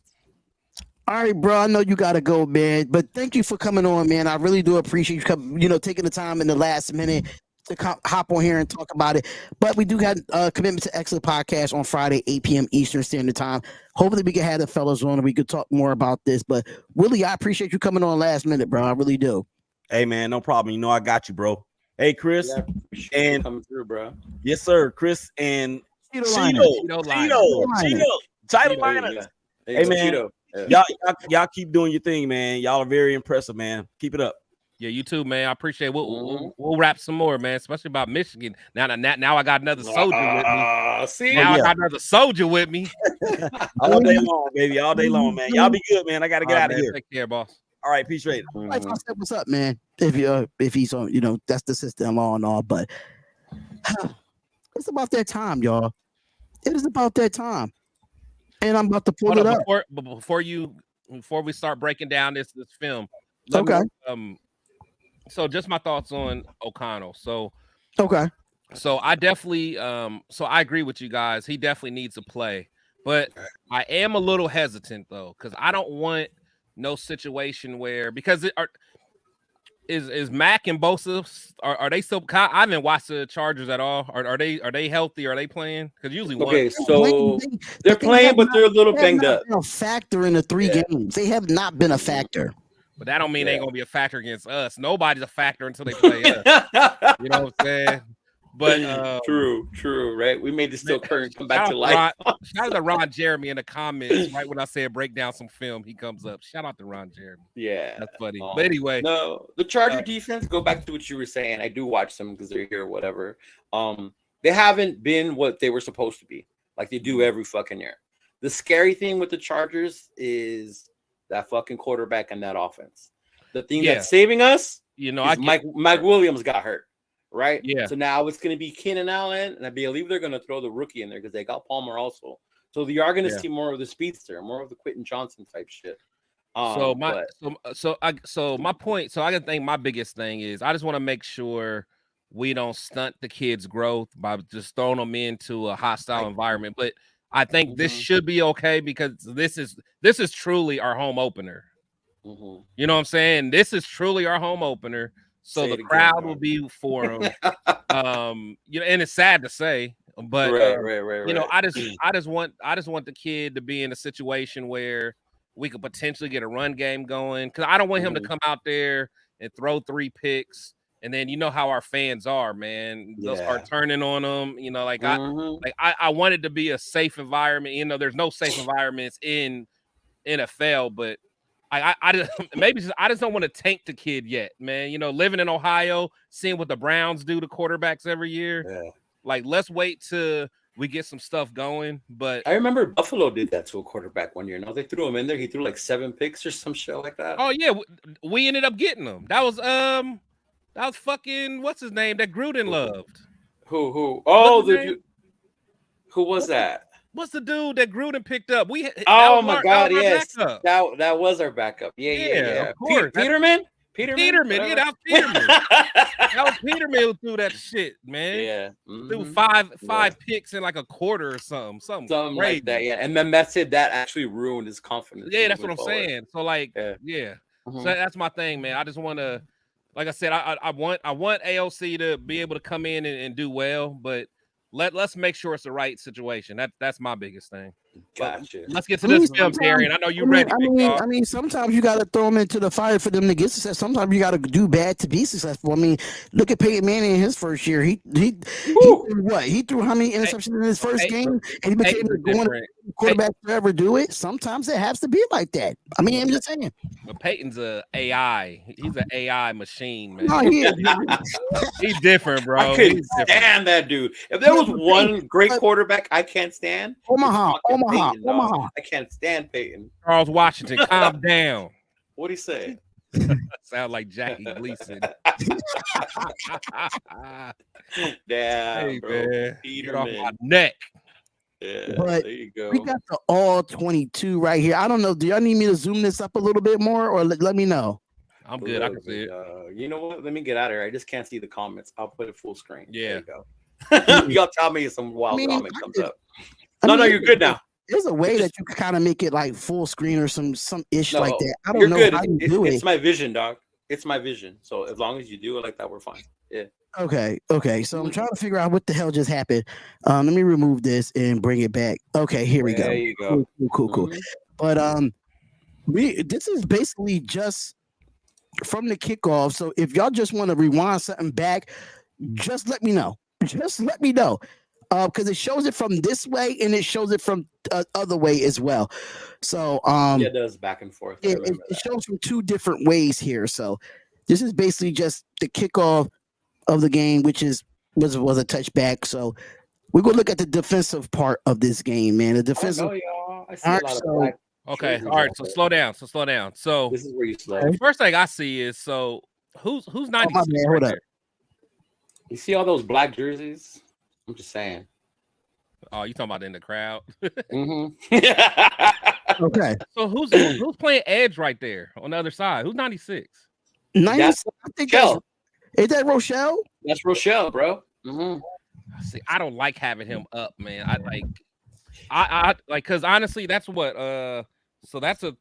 All right, bro. I know you gotta go, man. But thank you for coming on, man. I really do appreciate you taking the time in the last minute to hop on here and talk about it. But we do have a Commitment to Excellence podcast on Friday, 8 p.m. Eastern Standard Time. Hopefully, we can have the fellas on and we could talk more about this. But Willie, I appreciate you coming on last minute, bro. I really do. Hey, man, no problem. You know I got you, bro. Hey, Chris, and coming through, bro. Yes, sir, Chris and Cheeto. Hey, man. Y'all keep doing your thing, man. Y'all are very impressive, man. Keep it up. Yeah, you too, man. I appreciate it. We'll wrap some more, man, especially about Michigan. Now I got another soldier with me. I got another soldier with me. All day long, baby. All day long, man. Y'all be good, man. I got to get out of here. Take care, boss. All right, peace, Raider. What's up, man? If he's on, that's the sister-in-law and all, but it's about that time, y'all. It is about that time. And I'm about to pull it up. Before we start breaking down this film. Okay. So just my thoughts on O'Connell. So I definitely so I agree with you guys. He definitely needs to play. But I am a little hesitant though, because I don't want no situation where is Mac and Bosa are they still? I haven't watched the Chargers at all. Are they healthy? Are they playing? Because usually they're playing, but they're a little banged up. A factor in the 3 games. They have not been a factor. But that don't mean they ain't gonna be a factor against us. Nobody's a factor until they play us. You know what I'm saying? But true, right? We made the Steel Curtain come back to life. Shout out to Ron Jeremy in the comments. Right when I said break down some film, he comes up. Shout out to Ron Jeremy. Yeah, that's funny. But anyway, no, the Charger defense. Go back to what you were saying. I do watch them because they're here or whatever. They haven't been what they were supposed to be, like they do every fucking year. The scary thing with the Chargers is that fucking quarterback and that offense. The thing that's saving us, is Mike Williams got hurt. Right. Yeah. So now it's going to be Keenan Allen, and I believe they're going to throw the rookie in there because they got Palmer also. So you are going to see more of the speedster, more of the Quentin Johnson type shit. So my point. So I think my biggest thing is I just want to make sure we don't stunt the kids' growth by just throwing them into a hostile environment. But I think this should be okay because this is truly our home opener. You know what I'm saying? This is truly our home opener. So the crowd will be for him. And it's sad to say, but right. I just want the kid to be in a situation where we could potentially get a run game going. Because I don't want him to come out there and throw 3 picks, and then you know how our fans are, man. They'll start turning on them. I want it to be a safe environment. There's no safe environments in NFL, but I just don't want to tank the kid yet, man. Living in Ohio, seeing what the Browns do to quarterbacks every year. Yeah. Like, let's wait till we get some stuff going. But I remember Buffalo did that to a quarterback one year. They threw him in there. He threw like 7 picks or some shit like that. Oh yeah, we ended up getting him. That was fucking what's his name that Gruden loved. Who? Oh, Who was that? What's the dude that Gruden picked up? Oh my God, yes, backup. that was our backup. Yeah. Of course. Peterman. Yeah, that was Peterman. That was Peterman who threw that shit, man. Yeah, threw five picks in like a quarter or something crazy. Like that. Yeah, and then that's it. That actually ruined his confidence. Yeah, that's what I'm saying. So like, yeah. Mm-hmm. So that's my thing, man. I just want to, like I said, I want AOC to be able to come in and do well, but let's make sure it's the right situation. That's my biggest thing. Gotcha. Let's get to this film, Terry. And I know you're ready. I mean, sometimes you got to throw them into the fire for them to get success. Sometimes you got to do bad to be successful. I mean, look at Peyton Manning in his first year. He threw what? He threw how many interceptions in his first game, and he became the going quarterback to ever do it. Sometimes it has to be like that. I mean, I'm just saying. But Peyton's a AI. He's an AI machine, man. No, he is. He's different, bro. I couldn't stand that dude. If there was one great quarterback I can't stand, Omaha. I can't stand Peyton. Charles Washington, calm down. What'd he say? Sound like Jackie Gleason. Damn, hey, bro. Man. Peter, Get off man. my neck. Yeah, but there you go. We got the all 22 right here. I don't know. Do y'all need me to zoom this up a little bit more, or let me know? I'm good. I can see it. You know what? Let me get out of here. I just can't see the comments. I'll put it full screen. Yeah. There you go. Y'all tell me some wild comment comes up. No, you're good now. There's a way that you can kind of make it like full screen or some ish like that. I don't know good. how you do it. It's my vision, dog. It's my vision. So as long as you do it like that, we're fine. Yeah. Okay. So I'm trying to figure out what the hell just happened. Let me remove this and bring it back. Okay, here we go. There you go. Cool. Mm-hmm. But this is basically just from the kickoff. So if y'all just want to rewind something back, just let me know. Because it shows it from this way and it shows it from other way as well. So it does back and forth. It shows from two different ways here. So this is basically just the kickoff of the game, which was a touchback. So we're gonna look at the defensive part of this game, man. The defensive. I see a lot of black. Okay, all right. So slow down. So this is where you slow. The first thing I see is who's 96? Hold up. You see all those black jerseys? I'm just saying. Oh, you talking about in the crowd? Okay. So who's playing edge right there on the other side? Who's 96? 96. I think is that Rochelle? That's Rochelle, bro. See, I don't like having him up, man. I like because honestly, that's what. So that's a.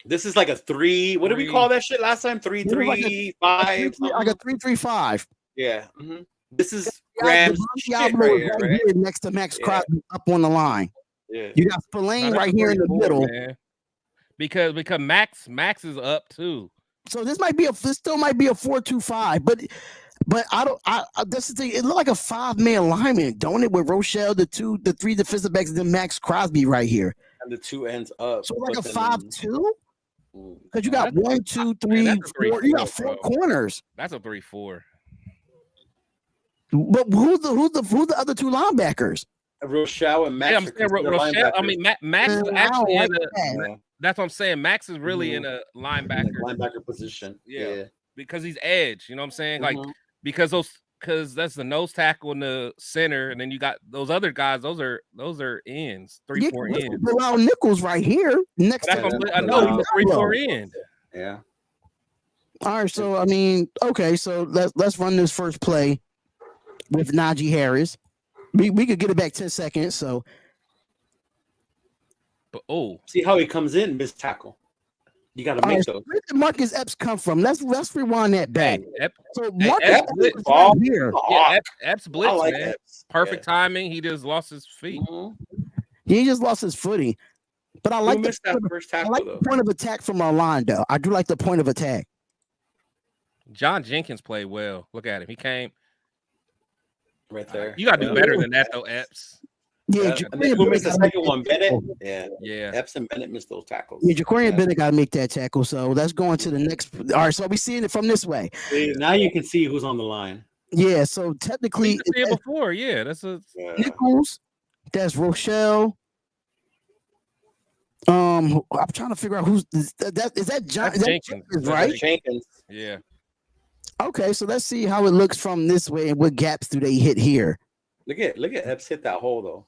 This is like a 3. What did we call that shit last time? 3-3-5. Like a 3-3-5. Yeah. This is Graham's shit right here, right? Next to Max Crosby up on the line. Yeah. You got Spillane right here in the middle. Man. Because Max is up too. So this still might be a 4-2-5, but that's the thing. It looked like a 5-man alignment, don't it? With Rochelle, the 3 defensive backs, and then Max Crosby right here. And the 2 ends up. So like a 5-2? Because you got 1, 2, 3, 4. You got 4 corners. That's a 3-4. But who's the other 2 linebackers? Rochelle and Max. Yeah, I'm saying Rochelle. I mean, Max is actually that's what I'm saying. Max is really in a linebacker position. Yeah, because he's edge. You know what I'm saying? Like because that's the nose tackle in the center, and then you got those other guys. Those are ends, 3-4 ends. Bilal Nichols right here next to him. I know he's a 3-4 end. Yeah. All right, so I mean, okay, so let's run this first play with Najee Harris. We could get it back 10 seconds. So, but see how he comes in, missed tackle. You got to make those. Where did Marcus Epps come from? Let's rewind that back. So Marcus Epps blitz right here. Yeah, Epps blitz, like man. Epps. Perfect timing. He just lost his feet. He just lost his footing. But I like that first tackle. I like the point of attack from Orlando. I do like the point of attack. John Jenkins played well. Look at him. He came right there. You got to do better than that, though, Epps. Yeah, and then who missed the second one? Bennett. Yeah. Epps and Bennett missed those tackles. Yeah, Jacorian Bennett got to make that tackle. So let's go into the next. All right, so we seeing it from this way. See, now you can see who's on the line. Yeah, so technically, you can see it before. Yeah, that's Nichols. That's Rochelle. I'm trying to figure out who's that. Is that John? That's Jenkins, right? Jenkins. Yeah. Okay, so let's see how it looks from this way and what gaps do they hit here. Look at Epps hit that hole though.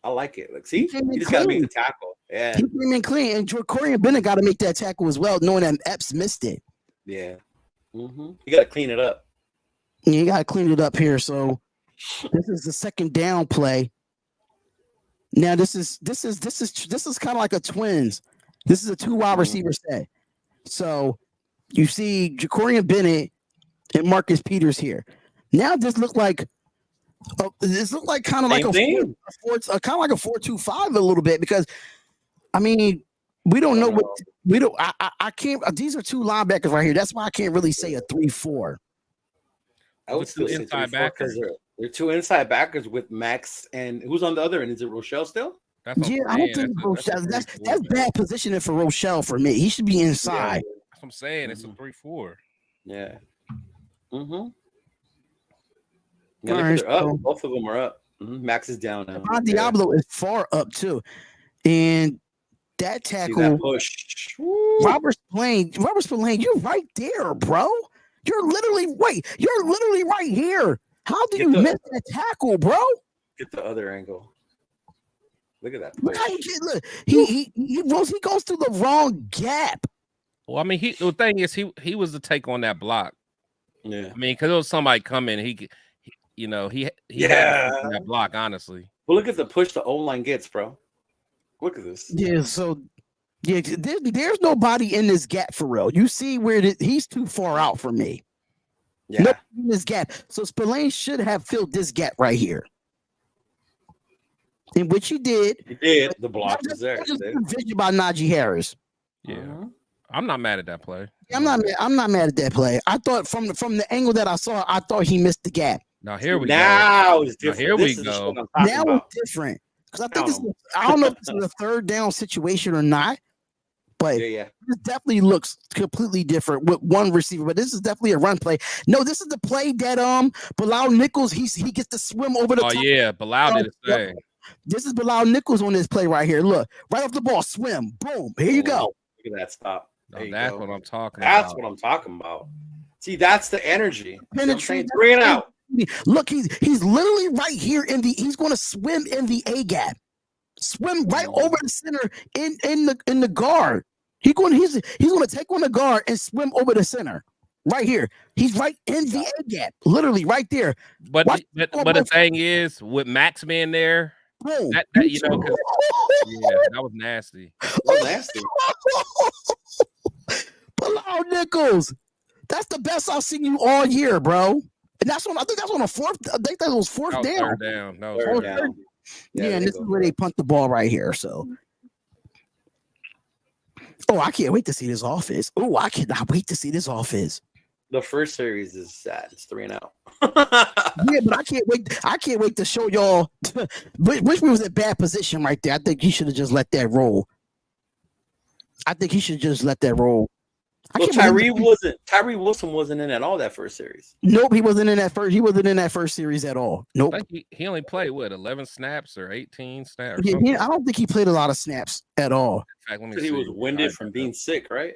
I like it. Like, see, came in he just got to make clean. the tackle. Yeah, He came in clean, and Jacorian Bennett got to make that tackle as well, knowing that Epps missed it. yeah. You got to clean it up. And you got to clean it up here. So this is the second down play. Now this is kind of like a twins. This is a 2 wide receiver set. So you see Jacorian Bennett and Marcus Peters here. Now this look like kind of like a 4-2-5 a little bit, because I mean we don't know what we don't. I can't. These are 2 linebackers right here. That's why I can't really say a 3-4. I would still say inside backers. They're 2 inside backers with Max, and who's on the other end? Is it Rochelle still? I don't think Rochelle. That's bad positioning for Rochelle for me. He should be inside. That's what I'm saying. It's a 3-4. Yeah. All Right, right, up. Both of them are up. Max is down now. Diablo is far up too, and that tackle. That push. Robert Spillane, you're right there, bro. You're literally right here. How do you miss that tackle, bro? Get the other angle. Look at that. Look, he goes through the wrong gap. Well, I mean, the thing is, he was the take on that block. Yeah, I mean, because there was somebody coming, he had that block. Honestly, but look at the push the O-line gets, bro. Look at this. Yeah, so there's nobody in this gap for real. You see where he's too far out for me. Yeah, nobody in this gap. So Spillane should have filled this gap right here, in which he did. He did. The block was there. Just vision by Najee Harris. Yeah. I'm not mad at that play. I'm not mad at that play. I thought from the angle that I saw, I thought he missed the gap. Now here we go. It's different. Here we go. Now it's different, because I think I don't know if this is a 3rd down situation or not, but this definitely looks completely different with one receiver. But this is definitely a run play. No, this is the play that Bilal Nichols he gets to swim over the top. Oh yeah, Bilal did his thing. This is Bilal Nichols on this play right here. Look, right off the ball, swim, boom. Here you go. Look at that stop. That's what I'm talking about. That's what I'm talking about. See, that's the energy. Penetrate. 3 and out. Look, he's literally right here he's going to swim in the A gap, swim right over the center in the guard. He's going to take on the guard and swim over the center right here. He's right in the A gap, literally right there. But the thing is, with Max being there, that was nasty. That was nasty. Bilal Nichols, that's the best I've seen you all year, bro. And I think that's on a 4th. I think that was 4th down. 3rd down. No, third down. Yeah, and this is where they punt the ball right here. So, I can't wait to see this offense. I cannot wait to see this offense. The first series is sad. It's 3 and out. Yeah, but I can't wait. I can't wait to show y'all. Which was in bad position right there. I think he should have just let that roll. Well, Tyree Wilson wasn't in at all that first series. Nope, he wasn't in that first. He wasn't in that first series at all. Nope. I think he only played 11 snaps or 18 snaps. Yeah, I don't think he played a lot of snaps at all. In fact, he was winded from being sick, right?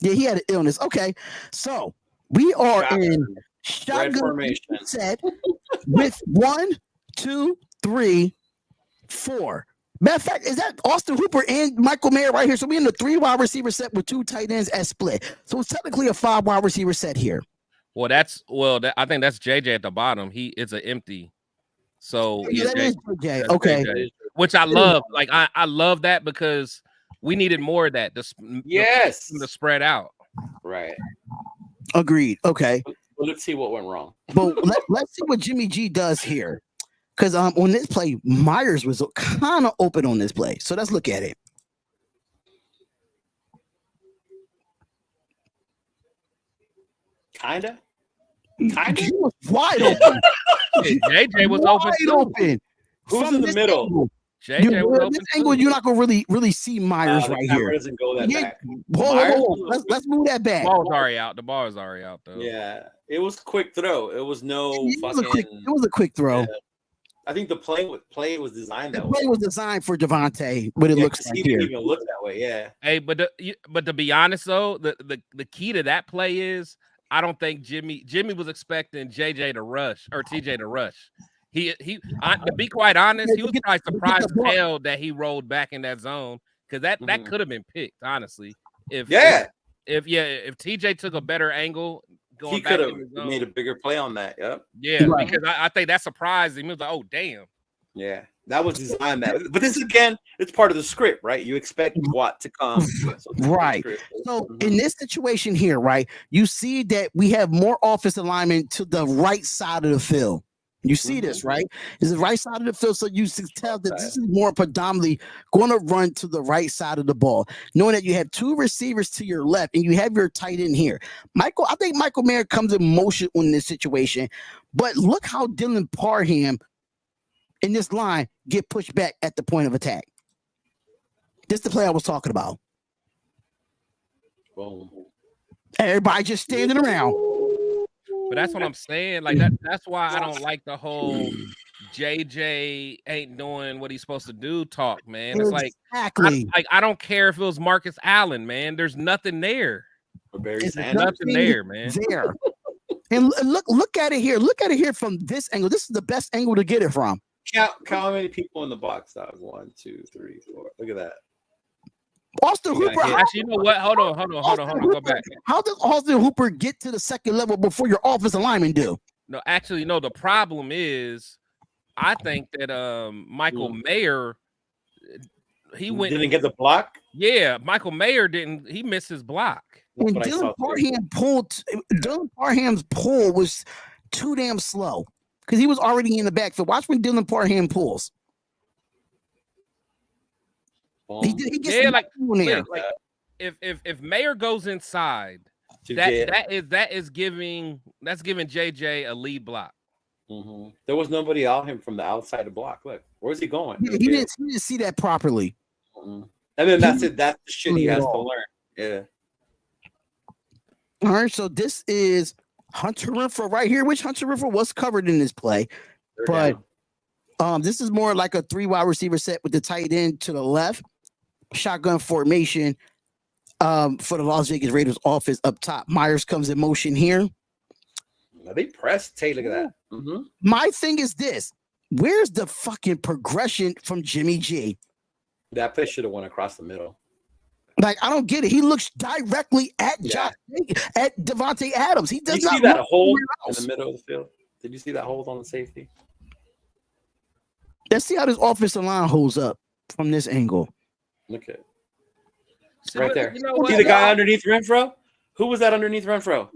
Yeah, he had an illness. Okay, so we are in shotgun formation set with 1, 2, 3, 4. Matter of fact, is that Austin Hooper and Michael Mayer right here? So we're in the 3 wide receiver set with 2 tight ends at split. So it's technically a 5 wide receiver set here. Well, I think that's JJ at the bottom. It's an empty. So that is JJ. Okay, JJ, which I love. Like I love that, because we needed more of that. The spread out. Right. Agreed. Okay. Well, let's see what went wrong. But let's see what Jimmy G does here. Because on this play, Myers was kind of open on this play. So let's look at it. Kinda. He was wide open. JJ was open. Who's in the middle? JJ was open. This angle, you're not gonna really see Myers right here. Doesn't go that back. Hold. Let's move that back. The ball was already out though. Yeah, it was a quick throw. It was no it was a quick throw. Yeah. I think the play was designed that way. The play was designed for Devontae, but it looks like he didn't even look that way. Yeah. Hey, but to be honest though, the key to that play is I don't think Jimmy was expecting JJ to rush or TJ to rush. To be quite honest, he was probably surprised as hell that he rolled back in that zone because that could have been picked, honestly. If TJ took a better angle going, he could have made a bigger play on that. Yep. Yeah, right. Because I think that surprised him. He was like, oh damn. Yeah, that was designed that. But this again, it's part of the script, right? You expect Watt to come. So right. So in this situation here, right, you see that we have more offensive alignment to the right side of the field. You see this, right? It's the right side of the field, so you can tell that this is more predominantly going to run to the right side of the ball, knowing that you have two receivers to your left and you have your tight end here. I think Michael Mayer comes in motion in this situation, but look how Dylan Parham in this line get pushed back at the point of attack. This is the play I was talking about. Boom. Everybody just standing around. But that's what I'm saying. Like that's why I don't like the whole JJ ain't doing what he's supposed to do talk, man. It's exactly like I don't care if it was Marcus Allen, man. There's nothing there. There's nothing there, man. There. And look at it here. Look at it here from this angle. This is the best angle to get it from. Count how many people in the box. That was 1, 2, 3, 4. Look at that. Austin Hooper. Actually, you know what? Hold on. Go back. How does Austin Hooper get to the second level before your offensive lineman do? No, actually, no. The problem is, I think that Michael Mayer, didn't get the block. Yeah, Michael Mayer didn't. He missed his block. And Dylan Parham's pull was too damn slow because he was already in the backfield. Watch when Dylan Parham pulls. He gets if Mayer goes inside, that is giving JJ a lead block. There was nobody out him from the outside of block. Look, where's he going? Yeah, he didn't see that properly. And then that's it. That's the shit he has to learn. Yeah. All right, so this is Hunter Renfrow right here, which Hunter Renfrow was covered in this play, but this is more like a 3 wide receiver set with the tight end to the left, shotgun formation for the Las Vegas Raiders offense up top. Myers comes in motion here. Now they press. Take a look at that. My thing is this: where's the fucking progression from Jimmy G? That play should have went across the middle. Like, I don't get it. He looks directly at at Devontae Adams. He does not see that hole in the middle of the field. Did you see that hole on the safety? Let's see how this offensive line holds up from this angle. Look at it. Right there. You know see the guy underneath Renfrow? Who was that underneath Renfrow?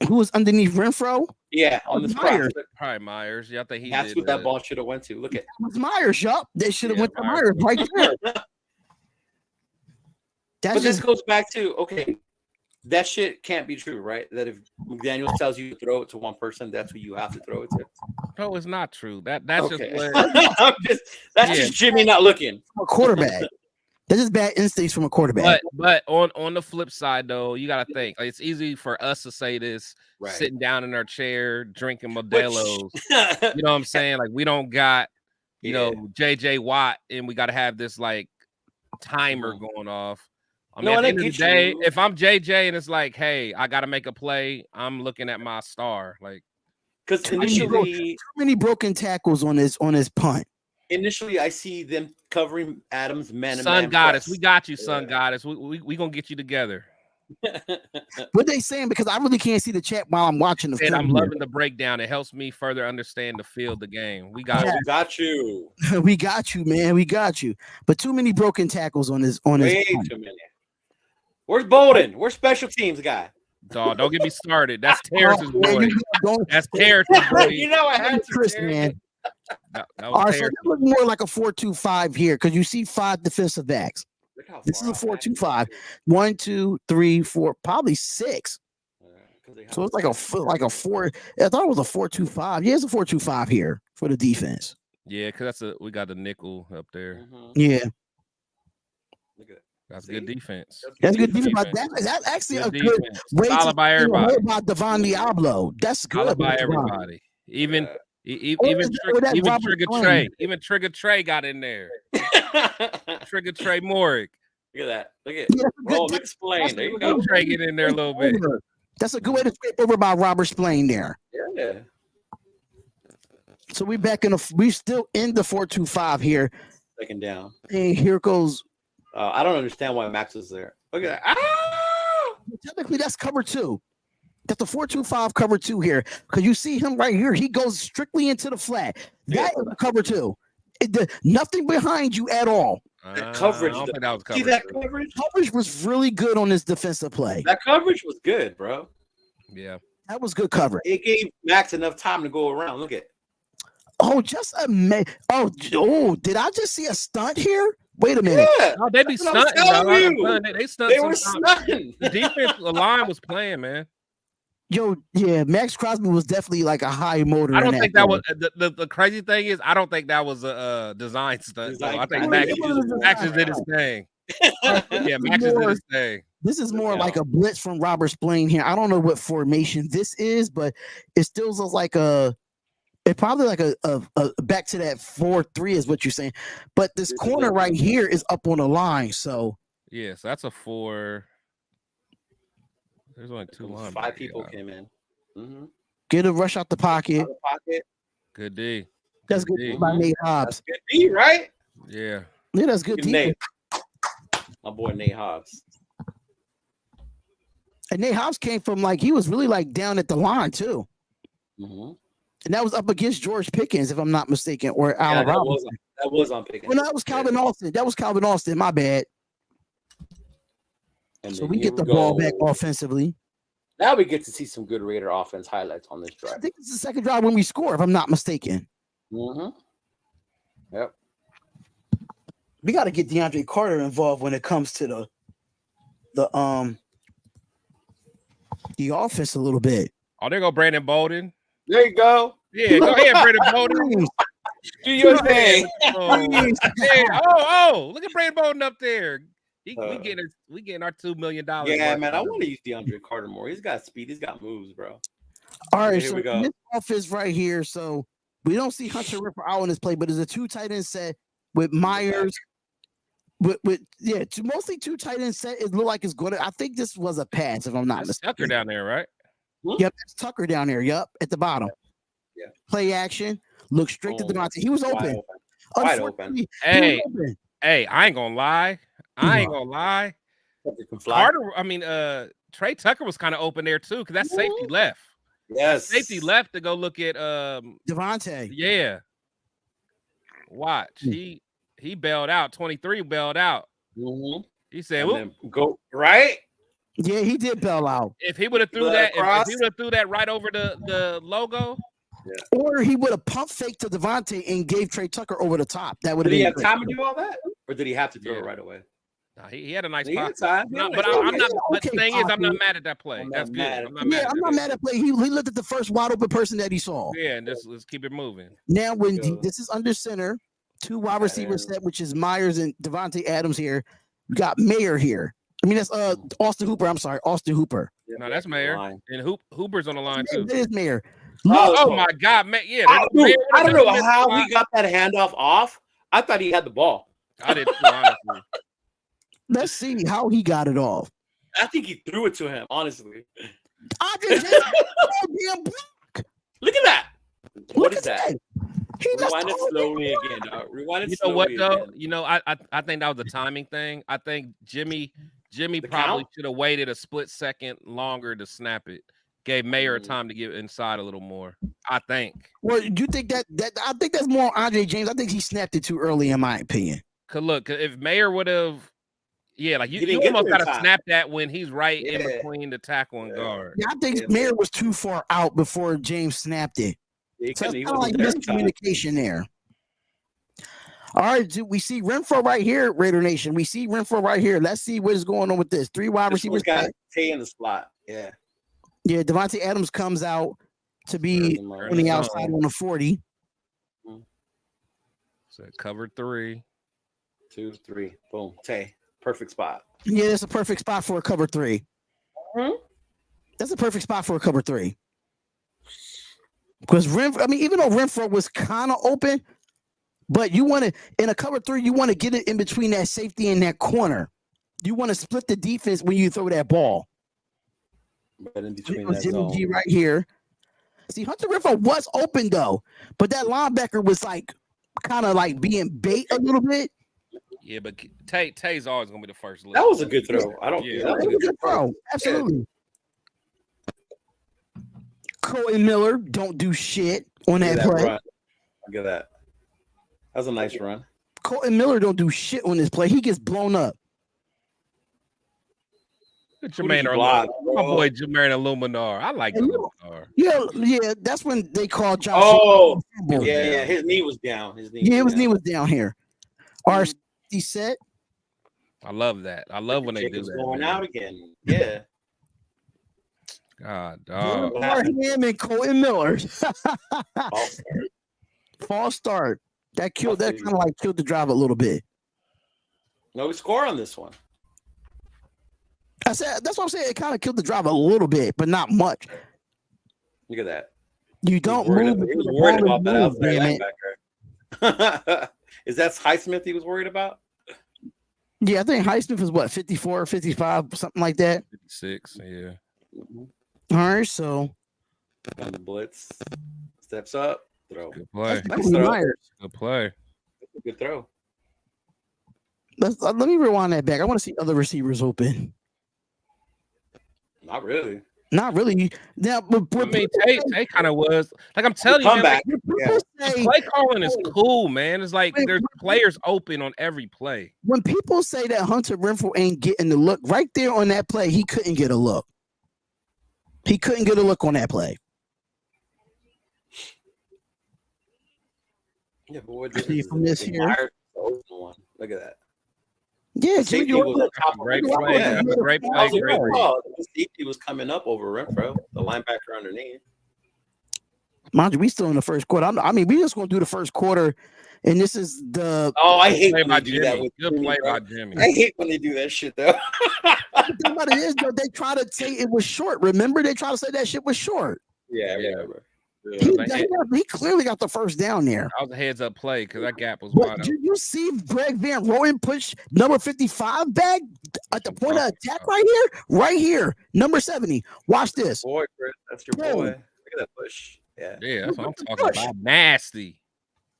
Who was underneath Renfrow? Yeah, on the Myers. Probably Myers. Yeah, I think that's what that ball should have went to. Look at it. Was Myers, yup. They should have went to Myers right there. But this goes back to, okay, that shit can't be true, right? That if McDaniels tells you to throw it to one person, that's who you have to throw it to. No, it's not true. That's okay. That's just Jimmy not looking. A quarterback. That's just bad instincts from a quarterback. But on the flip side, though, you got to think. Like, it's easy for us to say this sitting down in our chair, drinking Modelo's. You know what I'm saying? Like, we don't got, you know, JJ Watt, and we got to have this, like, timer going off. I mean, at the end of the day, if I'm JJ and it's like, hey, I got to make a play, I'm looking at my star. Like, because initially, too many broken tackles on his punt. Initially, I see them covering Adams man. Sun Goddess, we got you, Sun Goddess. We gonna get you together. What they saying? Because I really can't see the chat while I'm watching the film. I'm loving the breakdown. It helps me further understand the field, the game. We got you. We got you, man. We got you. But too many broken tackles on his Way too many. Where's Bolden? Where's special teams guy? Dog, don't get me started. That's Terrence's boy. That's Terrence's boy. You know I had to, Chris, man. All right, so that look more like a 4-2-5 here because you see 5 defensive backs. This is a 4-2-5. 1, 2, 3, 4, probably 6. So it's like a 4. I thought it was a 4-2-5. Yeah, it's a 4-2-5 here for the defense. Yeah, because we got the nickel up there. Yeah. That's good defense. That's good defense. That's actually a good way to by everybody. About Devon Diablo. That's good by everybody. Even Trigger Trey. Even Trigger Trey got in there. Trigger Trey Morrig. Look at that. Look at explain. There you go. Trey get in there a little bit. That's a good way to scrape over by Robert Splain there. Yeah. So we still in the 4-2-5 here. Second down. And here goes. I don't understand why Max is there. Look at that. Ah! Technically, that's cover 2. That's the 4-2-5 cover 2 here. Because you see him right here. He goes strictly into the flat. That is cover 2. Nothing behind you at all. The coverage. I don't think that was See that coverage? Coverage was really good on this defensive play. That coverage was good, bro. Yeah. That was good coverage. It gave Max enough time to go around. Look at. Oh, just a oh! Did I just see a stunt here? Wait a minute. Yeah. No, they be stunting. They stunt. They were stunting. The defense line was playing, man. Yo, yeah, Max Crosby was definitely like a high motor. I don't think that was the crazy thing is I don't think that was a design stunt. I think Max just did his thing. Yeah, Max just did his thing. This is more like a blitz from Robert Splain here. I don't know what formation this is, but it still looks like it probably like a back to that 4-3 is what you're saying. But this corner right here is up on the line, so yes, that's a 4. There's only 2 lines. 5 people came in. Mm-hmm. Get a rush out the pocket. Good D. That's good D. by Nate Hobbs. Good D, right? Yeah. Yeah, that's good D. Nate. My boy Nate Hobbs. And Nate Hobbs came from he was really down at the line too. Mm-hmm. And that was up against George Pickens, if I'm not mistaken, or Allen Robinson. That was on Pickens. Well, that was Calvin Austin. That was Calvin Austin. My bad. And so we get the ball back offensively. Now we get to see some good Raider offense highlights on this drive. I think it's the second drive when we score, if I'm not mistaken. Mm-hmm. Yep. We got to get DeAndre Carter involved when it comes to the offense a little bit. Oh, there go Brandon Bolden. There you go. Yeah, go ahead, Brandon Bolden. Do your thing. Look at Brandon Bolden up there. We getting our $2 million. Yeah, man. I want to use DeAndre Carter more. He's got speed. He's got moves, bro. All right, here so we go. This offense right here. So we don't see Hunter Ripper out on this play, but there's a 2 tight end set with Myers. Mostly 2 tight end set. It looked like it's good. I think this was a pass, if I'm not mistaken. Tucker down there, right? Yep, that's Tucker down there. Yep, at the bottom. Yeah. Play action. Look straight to Devontae. He was open. Wide open. Hey, I ain't gonna lie. Carter, Trey Tucker was kind of open there too, because that safety left. Yes. Safety left to go look at Devontae. Yeah. Watch. He bailed out. 23 bailed out. Mm-hmm. He said, go right. Yeah, he did bail out. If he would have threw that, if he would have threw that right over the logo. Yeah. Or he would have pump faked to Devontae and gave Trey Tucker over the top. That would have been. Did he have great. time to do all that, or did he have to throw it right away? No, he had a nice spot. I'm not. But the thing is, I'm not mad at that play. That's good. I'm not mad at play. He looked at the first wide open person that he saw. Yeah, and let's keep it moving. Now, this is under center, 2 wide receivers set, which is Myers and Devontae Adams here. We got Mayer here. That's Austin Hooper. I'm sorry, Austin Hooper. Yeah, no, that's Mayer. And Hooper's on the line too. It is Mayer. Oh my God, man! Yeah, I don't know how he got that handoff off. I thought he had the ball. I did too, honestly. Let's see how he got it off. I think he threw it to him. Honestly, Look at that. What is that? Rewind it slowly again, dog. Rewind it slowly. You know what though? Again. You know, I think that was a timing thing. I think Jimmy probably should have waited a split second longer to snap it. Gave Mayer time to get inside a little more. I think. Well, do you think that I think that's more Andre James. I think he snapped it too early, in my opinion. Cause look, if Mayer would have, you almost got to snap that when he's right in between the tackle and guard. Yeah, I think Mayer was too far out before James snapped it. So it's kind of like miscommunication there. All right, dude, we see Renfro right here, Raider Nation. We see Renfro right here. Let's see what is going on with this. 3 wide receivers. Got Tay in the slot. Yeah. Yeah, Devontae Adams comes out to be on the outside on the 40. So cover 3. 2, 3. Boom. Tay. Perfect spot. Yeah, that's a perfect spot for a cover 3. Mm-hmm. That's a perfect spot for a cover 3. Because even though Renfro was kind of open, but you want to, in a cover 3, you want to get it in between that safety and that corner. You want to split the defense when you throw that ball. But in between It was that Jimmy zone. G right here. See, Hunter Renfrow was open though, but that linebacker was like kind of like being bait a little bit. Yeah, but Tay's always gonna be the first. That was a good throw. I don't. Yeah, That was a It was good a throw. Absolutely. Colton Miller don't do shit on Look at that that play. run. Look at that. That was a nice run. Colton Miller don't do shit on this play. He gets blown up. Jermaine block, my boy Jermaine Illuminar. I like Illuminar. Yeah, that's when they called Josh. Oh, Jacobs. yeah. His knee was down. His knee. Yeah, his knee was down here. RC set. I love that. I love when they do that. Going man. out again. Yeah. God, dog. Him and Colton Miller. False start. False start. That kind of like killed the drive a little bit. No, we score on this one. I said that's what I'm saying. It kind of killed the drive a little bit, but not much. Look at that. You don't He move. was worried about that outside linebacker. Is that Highsmith he was worried about? Yeah, I think Highsmith is what 54 or 55, something like that. 56, yeah. All right, so And the blitz steps up, throw. Good play. Nice throw. Good play. That's a good throw. Let me rewind that back. I want to see other receivers open. Not really. Not really. Now, but I mean, Tay kind of was like I'm telling you, man, Comeback. like, the play calling is cool, man. It's like there's players open on every play. When people say that Hunter Renfrow ain't getting the look, right there on that play, he couldn't get a look. He couldn't get a look on that play. Yeah, but what See from this here. Look at that. Yeah, Safety was on top of Great Renfrow. play. Yeah. Great That play. was a Great good play. call. The safety was coming up over Renfrow, the linebacker underneath. Mind you, we still in the first quarter. I mean, we just gonna do the first quarter, and this is the. Oh, I hate Play when by they do that Jimmy. with Good Jimmy, play bro. by Jimmy. I hate when they do that shit though. The thing about it is, though, they try to say it was short. Remember, they try to say that shit was short. Yeah, Yeah. whatever. He clearly got the first down there. That was a heads up play because that gap was But wide did you see Greg Van Roten push number 55 back at the point of attack right here? Right here, number 70. Watch this. Boy, Chris, that's your Boom. boy. Look at that push. Yeah. Yeah, that's what I'm talking about. Nasty.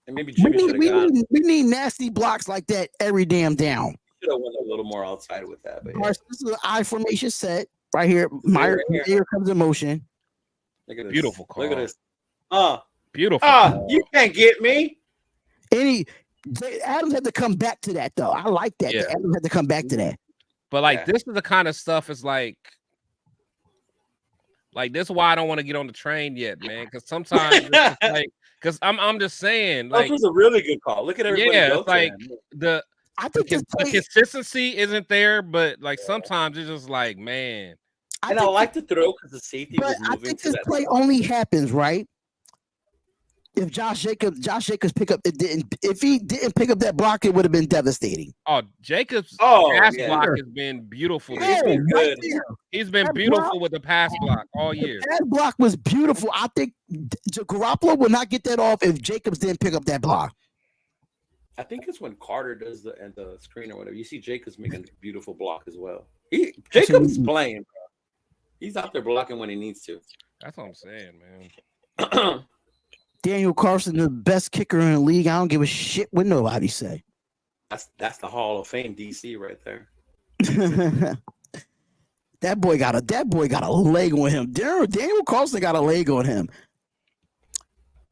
And maybe We Jimmy should have got. we need nasty blocks like that every damn down. Should have went a little more outside with that. But All yeah. right, so this is an I formation set right here. Meyer here comes in motion. Look at this. Beautiful call. Look at this. Beautiful. You can't get me. Adams had to come back to that though. I like that. Yeah. Adams had to come back to that. But like this is the kind of stuff is like this is why I don't want to get on the train yet, man. Because sometimes it's like because I'm just saying That like was a really good call. Look at everybody. yeah, go it's like to I think the consistency isn't there, but like sometimes it's just like man. And I like to throw because the safety but was I moving think to this that. play only happens right if Josh Jacobs pick up if he didn't pick up that block, it would have been devastating. Oh, Jacobs' Oh, pass yeah. block has been beautiful. Yeah, been right good. there. He's been That beautiful block- with the pass block all year. That block was beautiful. I think Garoppolo would not get that off if Jacobs didn't pick up that block. I think it's when Carter does the screen or whatever. You see Jacobs making a beautiful block as well. Jacobs Absolutely. playing, bro. He's out there blocking when he needs to. That's what I'm saying, man. Daniel Carson, the best kicker in the league. I don't give a shit what nobody say. That's the Hall of Fame DC right there. That boy got a leg on him. Daniel Carlson got a leg on him.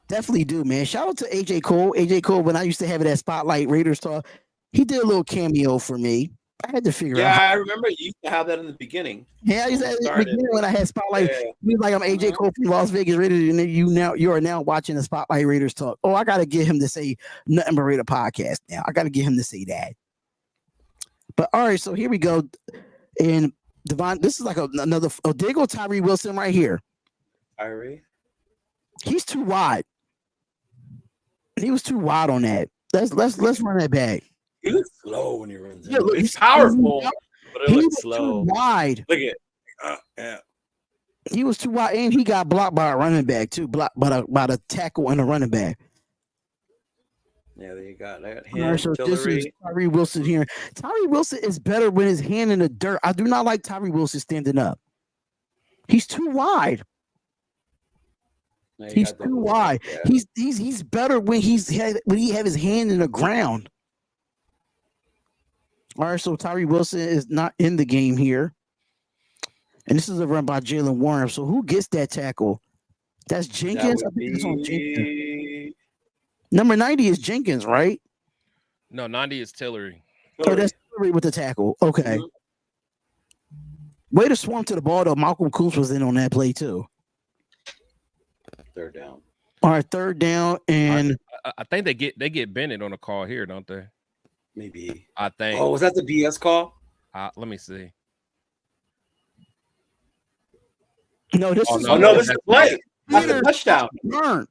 Definitely do, man. Shout out to AJ Cole. AJ Cole, when I used to have it at Spotlight Raiders Talk, he did a little cameo for me. I had to figure out. Yeah, I remember you used to have that in the beginning. Yeah, I used to have it at the beginning when I had Spotlight. Yeah. He was like, I'm AJ Cole from Las Vegas Raiders, and then you are now watching the Spotlight Raiders Talk. Oh, I gotta get him to say nothing but Raider podcast now. I gotta get him to say that. But all right, so here we go. And Devon, this is like another there go Tyree Wilson right here. Tyree. He's too wide. He was too wide on that. Let's run that back. He looks slow when he runs. Yeah, look, he's powerful, but it He looks was slow. too wide. Look at yeah. He was too wide, and he got blocked by a running back too. Blocked by the tackle and a running back. Yeah, there you got that. All right, so this is Tyree Wilson here. Tyree Wilson is better with his hand in the dirt. I do not like Tyree Wilson standing up. He's too wide. Yeah, He's too wide. Yeah. He's better when he have his hand in the ground. All right, so Tyree Wilson is not in the game here. And this is a run by Jalen Warren. So who gets that tackle? That's Jenkins. I think it's on Jenkins. Number 90 is Jenkins, right? No, 90 is Tillery. Oh, that's Tillery with the tackle. Okay. Way to swarm to the ball, though. Malcolm Coops was in on that play, too. Third down. All right, third down. And I think they get Bennett on the call here, don't they? Maybe. I think. Oh, was that the BS call? Let me see. No, this is this is play. That's a touchdown. Burn.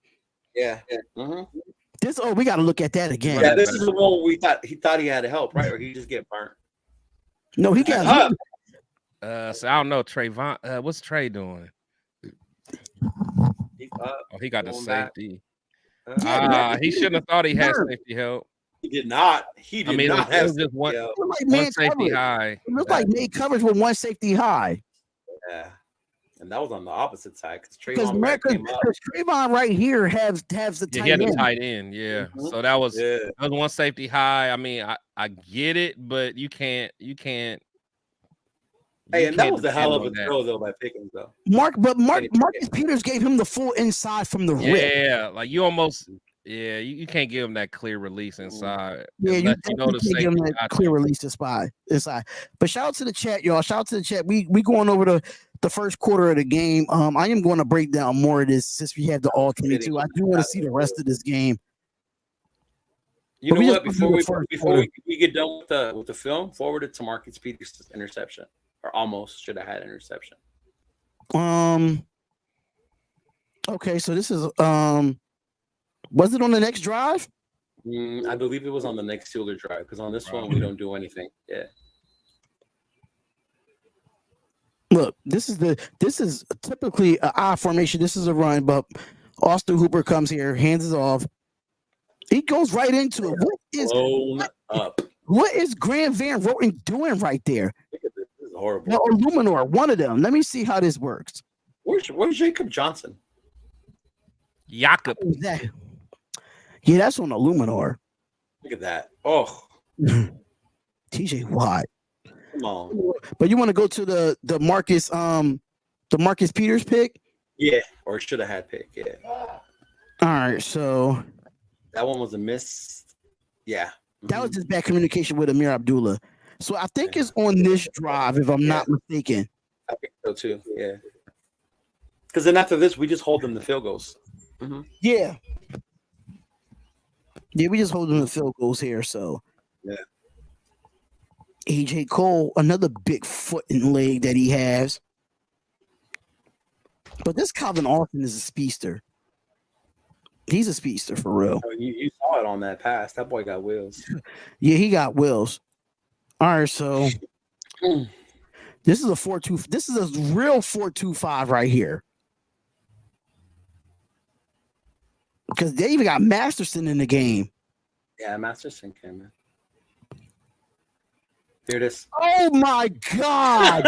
Yeah. Mm-hmm. We got to look at that again. Yeah, this is the one we thought he had to help, right? Or he just get burnt. No, he got so I don't know, Trayvon. What's Trey doing? He got the safety. He shouldn't have thought he had safety help. He did not. He did not have just one safety coverage. high. It looked like made coverage with one safety high. Yeah. And that was on the opposite side because Trayvon right here has the tight end. He had the tight end, yeah. Mm-hmm. So that was one safety high. I mean, I get it, but you can't. Hey, and that was a hell of a throw though by Pickens though. Marcus Peters gave him the full inside from the rip. Yeah, like you almost. Yeah, you can't give him that clear release inside. Yeah, you can't give him that clear release inside. But shout out to the chat, y'all. Shout out to the chat. We going over the first quarter of the game. I am going to break down more of this since we have the all 22. I do want to see the rest of this game. You know what? Before we get done with the film, forward it to Marcus Peters' interception, or almost should have had interception. Okay, so this is was it on the next drive? I believe it was on the next Steeler drive because on this one we don't do anything. Yeah. Look, this is typically an I formation. This is a run, but Austin Hooper comes here, hands it off. He goes right into it. What is Grant Van Roten doing right there? This is horrible. Or Luminor, one of them. Let me see how this works. Where's Jacob Johnson? Jakob. Yeah, that's on the Luminor. Look at that. Oh. TJ Watt. Come on. But you want to go to the Marcus Peters pick? Yeah, or should have had pick. Yeah. All right, so that one was a miss. Yeah. That was just bad communication with Amir Abdullah. So I think it's on this drive, if I'm not mistaken. I think so too. Yeah. Because then after this, we just hold them to field goals. Mm-hmm. Yeah. Yeah, we just hold them to field goals here. So yeah. AJ Cole, another big foot and leg that he has. But this Calvin Austin is a speedster. He's a speedster for real. You saw it on that pass. That boy got wheels. Yeah, he got wheels. All right, so this is a 4-2. This is a real 4-2-5 right here. Because they even got Masterson in the game. Yeah, Masterson came in. Here it is. Oh my God!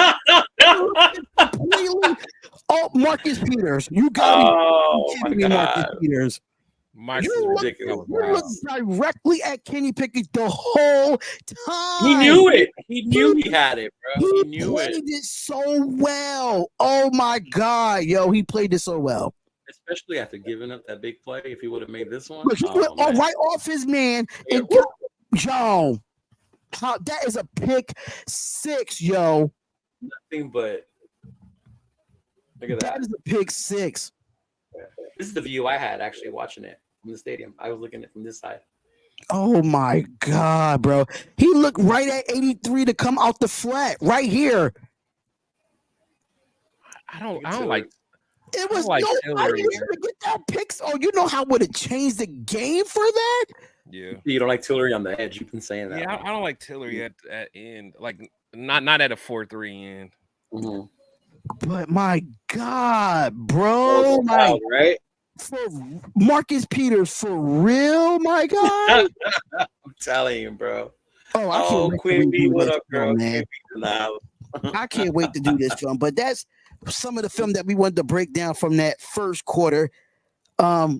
Marcus Peters, you got me, Marcus Peters. You look directly at Kenny Pickett the whole time. He knew it. He knew he had it, bro. He knew it. He played it so well. Oh my God, yo, he played it so well. Especially after giving up that big play, if he would have made this one. Look, he went right off his man. And yo, that is a pick six, yo. Nothing but look at that. That is a pick six. This is the view I had actually watching it from the stadium. I was looking at it from this side. Oh my God, bro. He looked right at 83 to come out the flat right here. I don't like. It was nobody to get that pick. Oh, you know how would it change the game for that? Yeah. You don't like Tillery on the edge. You've been saying that. Yeah, I don't like Tillery at end. Like not at a 4-3 end. Mm-hmm. But my God, bro, wild, right? For Marcus Peters, for real, my God. I'm telling you, bro. Oh, I can't wait Quinn B, what up, film, girl? man. I can't wait to do this film, but that's some of the film that we wanted to break down from that first quarter. I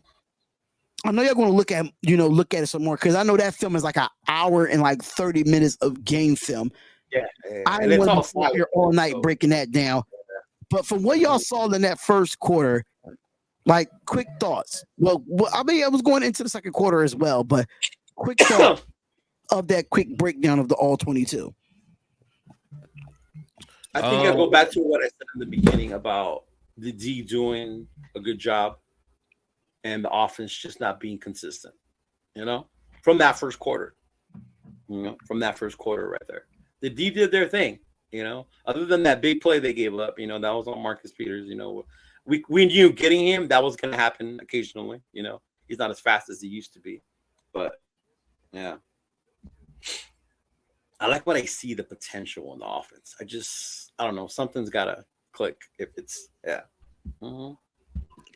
know you're going to look at it some more because I know that film is like an hour and like 30 minutes of game film. Yeah, I didn't want to sit here all night breaking that down. But from what y'all saw in that first quarter, like quick thoughts. Well, I mean, I was going into the second quarter as well, but quick thoughts of that quick breakdown of the all 22. I think I go back to what I said in the beginning about the D doing a good job and the offense just not being consistent, from that first quarter, from that first quarter right there. The D did their thing, other than that big play they gave up, that was on Marcus Peters, we knew getting him, that was going to happen occasionally, he's not as fast as he used to be, but yeah. I like what I see the potential in the offense. I don't know. Something's got to click if it's, yeah. Mm-hmm.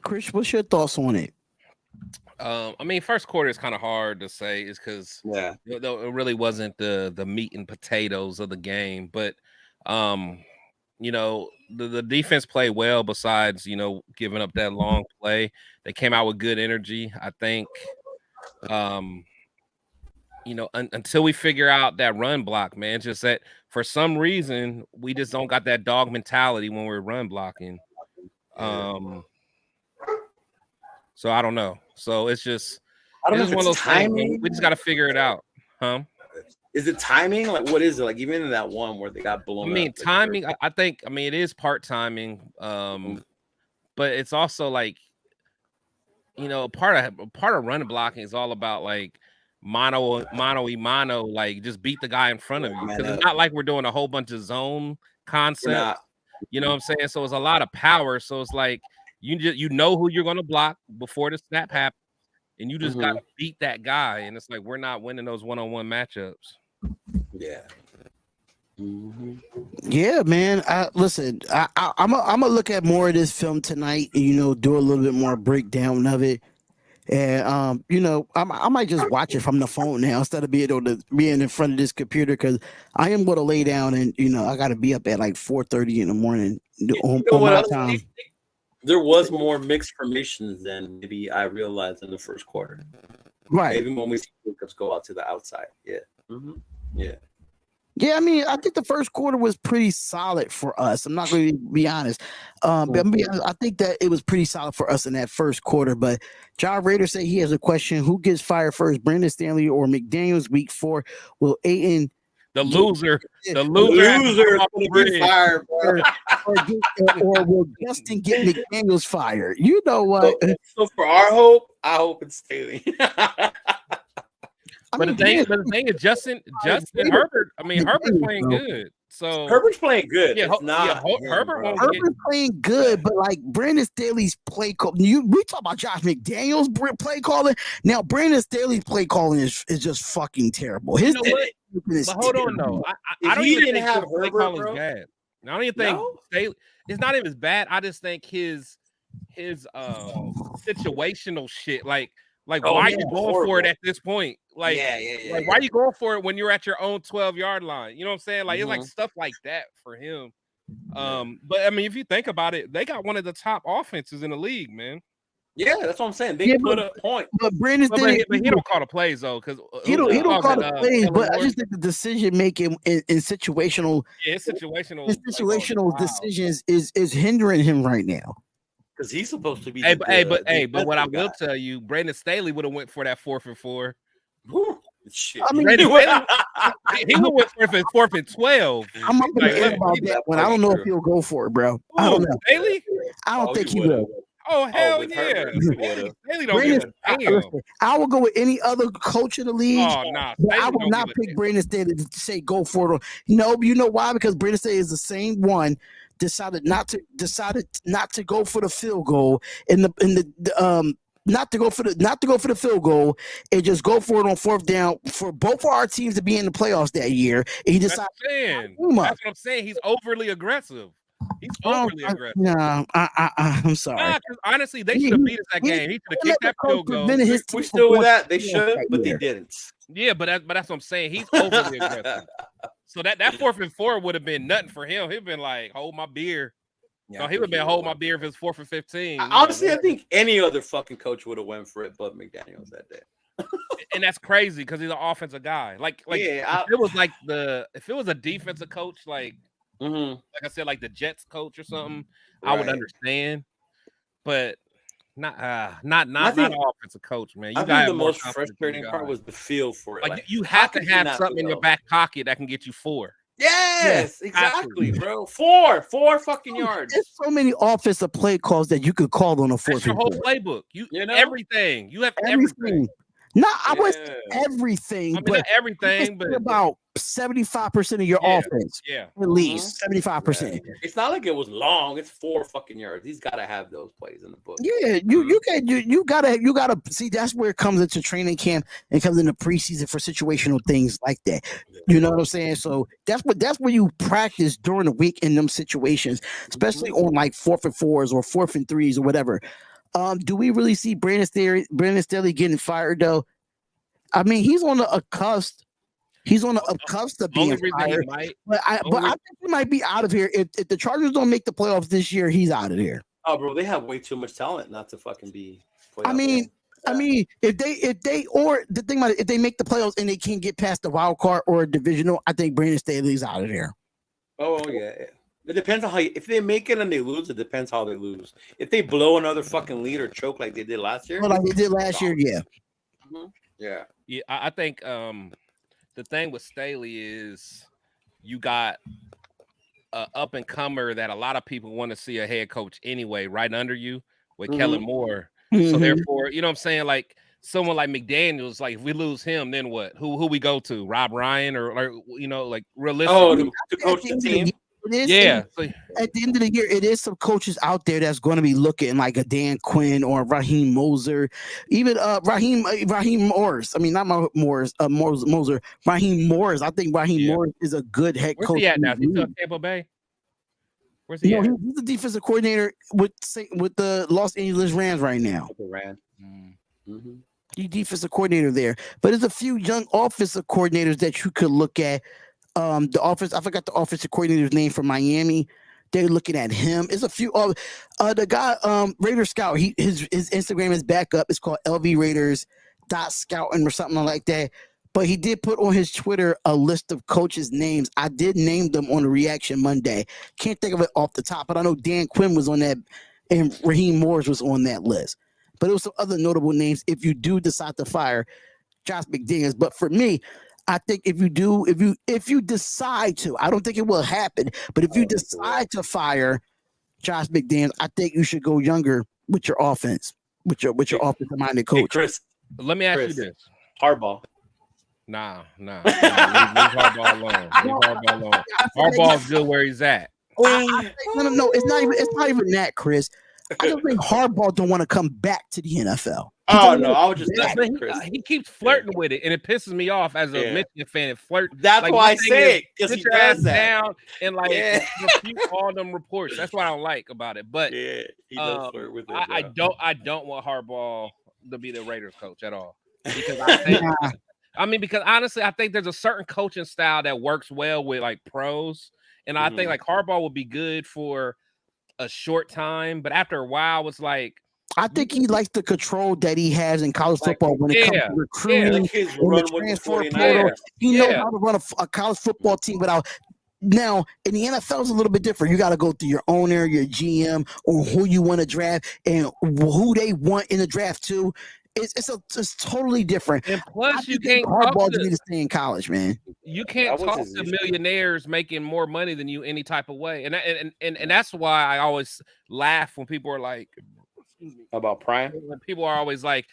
Chris, what's your thoughts on it? I mean, first quarter is kind of hard to say, is because it really wasn't the meat and potatoes of the game. But, the defense played well besides, giving up that long play. They came out with good energy. I think, until we figure out that run block, man, just that for some reason, we just don't got that dog mentality when we're run blocking. So I don't know. So it's just, one of those timing. Things. We just got to figure it out. Is it timing? Like, what is it? Like, even in that one where they got blown up. I mean, timing, I think, it is part timing. But it's also like, part of run blocking is all about like mano y mano, like just beat the guy in front of you. Because it's not like we're doing a whole bunch of zone concepts. You know what I'm saying? So it's a lot of power. So it's like, you know who you're going to block before the snap happens, and you just got to beat that guy. And it's like, we're not winning those one-on-one matchups. Yeah. Mm-hmm. Yeah, man. Listen, I'm gonna look at more of this film tonight and do a little bit more breakdown of it. And I might just watch it from the phone now instead of being in front of this computer, because I am going to lay down and I got to be up at like 4:30 in the morning on my time. There was more mixed formations than maybe I realized in the first quarter. Right. Even when we see Lucas go out to the outside. Yeah. Mm-hmm. Yeah. Yeah, I mean, I think the first quarter was pretty solid for us. I'm not going to be honest. I think that it was pretty solid for us in that first quarter. But John Rader said he has a question. Who gets fired first, Brandon Stanley or McDaniels week 4? Will Aiden... The loser get fired, bro. or will Justin get McDaniels fired? You know what? So for our hope, I hope it's Staley. But the thing is, Justin Herbert. I mean, Herbert's playing good. So Herbert's playing good. Yeah, Herbert's playing good, but like Brandon Staley's play call. We talk about Josh McDaniels' play calling. Now Brandon Staley's play calling is just fucking terrible. His but hold on, though. I don't even think have play calling is bad. I don't even think Staley. It's not even as bad. I just think his situational shit, like why are you going for it at this point? Like, why are you going for it when you're at your own 12-yard line? You know what I'm saying? Like, it's like stuff like that for him. But I mean, if you think about it, they got one of the top offenses in the league, man. Yeah, that's what I'm saying. They put a point. But Brandon, he don't call the plays though, because he don't call the plays. But I just think the decision making in situational, situational decisions is hindering him right now. Because he's supposed to be. But what I will tell you, Brandon Staley would have went for that 4th and 4. Shit. I mean, he would have 4th and 12. I'm up in the air about that one. I don't know if he'll go for it, bro. I don't know. Staley? I don't think he will. Oh, hell yeah. Staley don't give a damn. I will go with any other coach in the league. Oh, nah. I will not pick Brandon Staley to say go for it. No, you know why? Because Brandon Staley is the same one decided not to go for the field goal not to go for the field goal and just go for it on 4th down for both of our teams to be in the playoffs that year. And he decided. That's what I'm saying. He's overly aggressive. No, I'm sorry. Nah, honestly, they should have beat us that game. He should have kicked that field goal. We still with that. They should, but they didn't. Yeah, but that's what I'm saying. He's overly aggressive. So that 4th and 4 would have been nothing for him. He'd been like, hold my beer. So he would have been holding my beer if it's 4th and 15. Honestly, I think any other fucking coach would have went for it, but McDaniels that day. And that's crazy because he's an offensive guy. Like if it was a defensive coach, like I said, like the Jets coach or something, I would understand. But not an offensive coach, man. I think the most frustrating part was the feel for it. Like you have to have something in your back pocket that can get you 4. Yes, exactly, bro. 4 fucking yards. There's so many offensive play calls that you could call on a 4th. That's your whole playbook. You know everything. You have everything. No, I was everything. I mean, not everything, but about 75% of your offense. Yeah, at least 75%. It's not like it was long. It's 4 fucking yards. He's got to have those plays in the book. Yeah, you gotta see. That's where it comes into training camp and comes into preseason for situational things like that. You know what I'm saying? So that's where you practice during the week in them situations, especially on like 4th and 4s or 4th and 3s or whatever. Do we really see Brandon Staley getting fired though? I mean, he's on the cusp. He's on the cusp of being fired. But I think he might be out of here if the Chargers don't make the playoffs this year. He's out of here. Oh, bro, they have way too much talent not to fucking be. I mean, if they make the playoffs and they can't get past the wild card or a divisional, I think Brandon Staley's out of there. Oh yeah. It depends on how if they make it and they lose, it depends how they lose. If they blow another fucking lead or choke like they did last year. Well, like they did last year, yeah. Yeah. Yeah, I think the thing with Staley is you got a up and comer that a lot of people want to see a head coach anyway, right under you with Kellen Moore. So therefore, you know what I'm saying? Like someone like McDaniels, like if we lose him, then what? Who we go to? Rob Ryan or you know, like realistically to coach the team. At the end of the year, it is some coaches out there that's going to be looking like a Dan Quinn or Raheem Moser, even Raheem Morris. I mean, not Morris, Moser. Raheem Morris. I think Raheem Morris is a good head coach. Where's he at now? He's in Tampa Bay. Where's he at? He's the defensive coordinator with the Los Angeles Rams right now. He's defensive coordinator there, but there's a few young offensive coordinators that you could look at. I forgot the offensive coordinator's name from Miami. They're looking at him. It's a few the guy Raider Scout. His Instagram is back up. It's called lvraiders.scouting or something like that. But he did put on his Twitter a list of coaches' names. I did name them on the Reaction Monday. Can't think of it off the top, but I know Dan Quinn was on that and Raheem Morris was on that list. But there was some other notable names if you do decide to fire Josh McDaniels. But for me, I think if you decide to, I don't think it will happen, but if you decide to fire Josh McDaniels, I think you should go younger with your offense, with your offensive-minded coach. Hey, Chris, let me ask you this: Hardball. Nah. Leave Hardball alone. Hardball's good where he's at. No, it's not even that, Chris. I don't think Hardball don't want to come back to the NFL. Oh no, I was just he keeps flirting with it, and it pisses me off as a Michigan fan. And flirt. That's why I say it. Because he does that. Down and refute all them reports. That's what I don't like about it. But he does flirt with it. I don't want Harbaugh to be the Raiders coach at all. Because I think, because honestly, I think there's a certain coaching style that works well with like pros, and I think like Harbaugh would be good for a short time, but after a while, it's like. I think he likes the control that he has in college football when it comes to recruiting and the transfer portal. He knows how to run a college football team without. Now, in the NFL, it's a little bit different. You got to go through your owner, your GM, or who you want to draft and who they want in the draft too. It's totally different. And plus, you can't Harbaugh need to stay in college, man. You can't talk to millionaires making more money than you any type of way, and that's why I always laugh when people are like. About prime, when people are always like,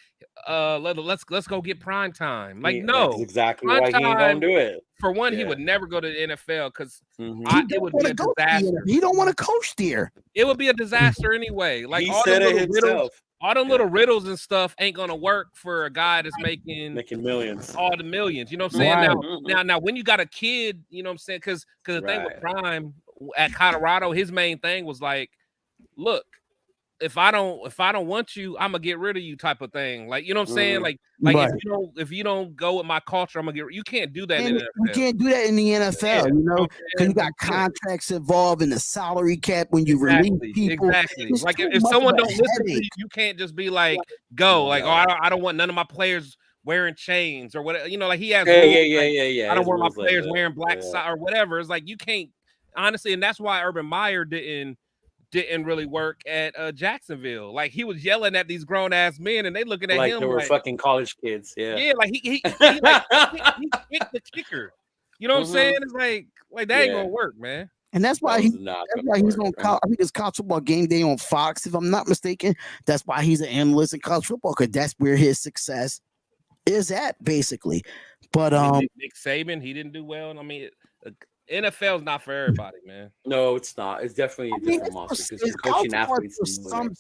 let's go get prime time. Like, no, that's exactly why he ain't gonna do it. For one, he would never go to the NFL because it would be a disaster. He don't want to coach there. It would be a disaster anyway. Like he said it himself. All them little riddles and stuff ain't gonna work for a guy that's making millions, all the millions. You know what I'm saying? Right. Now, when you got a kid, you know what I'm saying? Because the thing with Prime at Colorado, his main thing was like, look. if I don't want you, I'm gonna get rid of you type of thing. Like, you know what I'm saying? Like Right. if you don't go with my culture, I'm gonna you can't do that in the You NFL. can't do that in the NFL, Yeah, you know, because you got you can't. contracts involved in the salary cap when you release people. Exactly. It's Like too if much someone of a don't listen to you, headache. you can't just be like, go. Like, oh, I don't want none of my players wearing chains or whatever. You know, like he has rules. Yeah. I don't want my Rules like players that. wearing black socks or whatever. It's like you can't, honestly, and that's why Urban Meyer didn't really work at Jacksonville. Like he was yelling at these grown ass men, and they looking at like him they were like fucking college kids. Yeah, like he kicked the kicker. You know what I'm saying? It's like that ain't gonna work, man. And that's why he's on. I think it's college football game day on Fox, if I'm not mistaken. That's why he's an analyst in college football, because that's where his success is at, basically. But Nick Saban, he didn't do well. I mean, NFL's not for everybody, man. No, it's not. It's definitely a different monster because coaching athletes.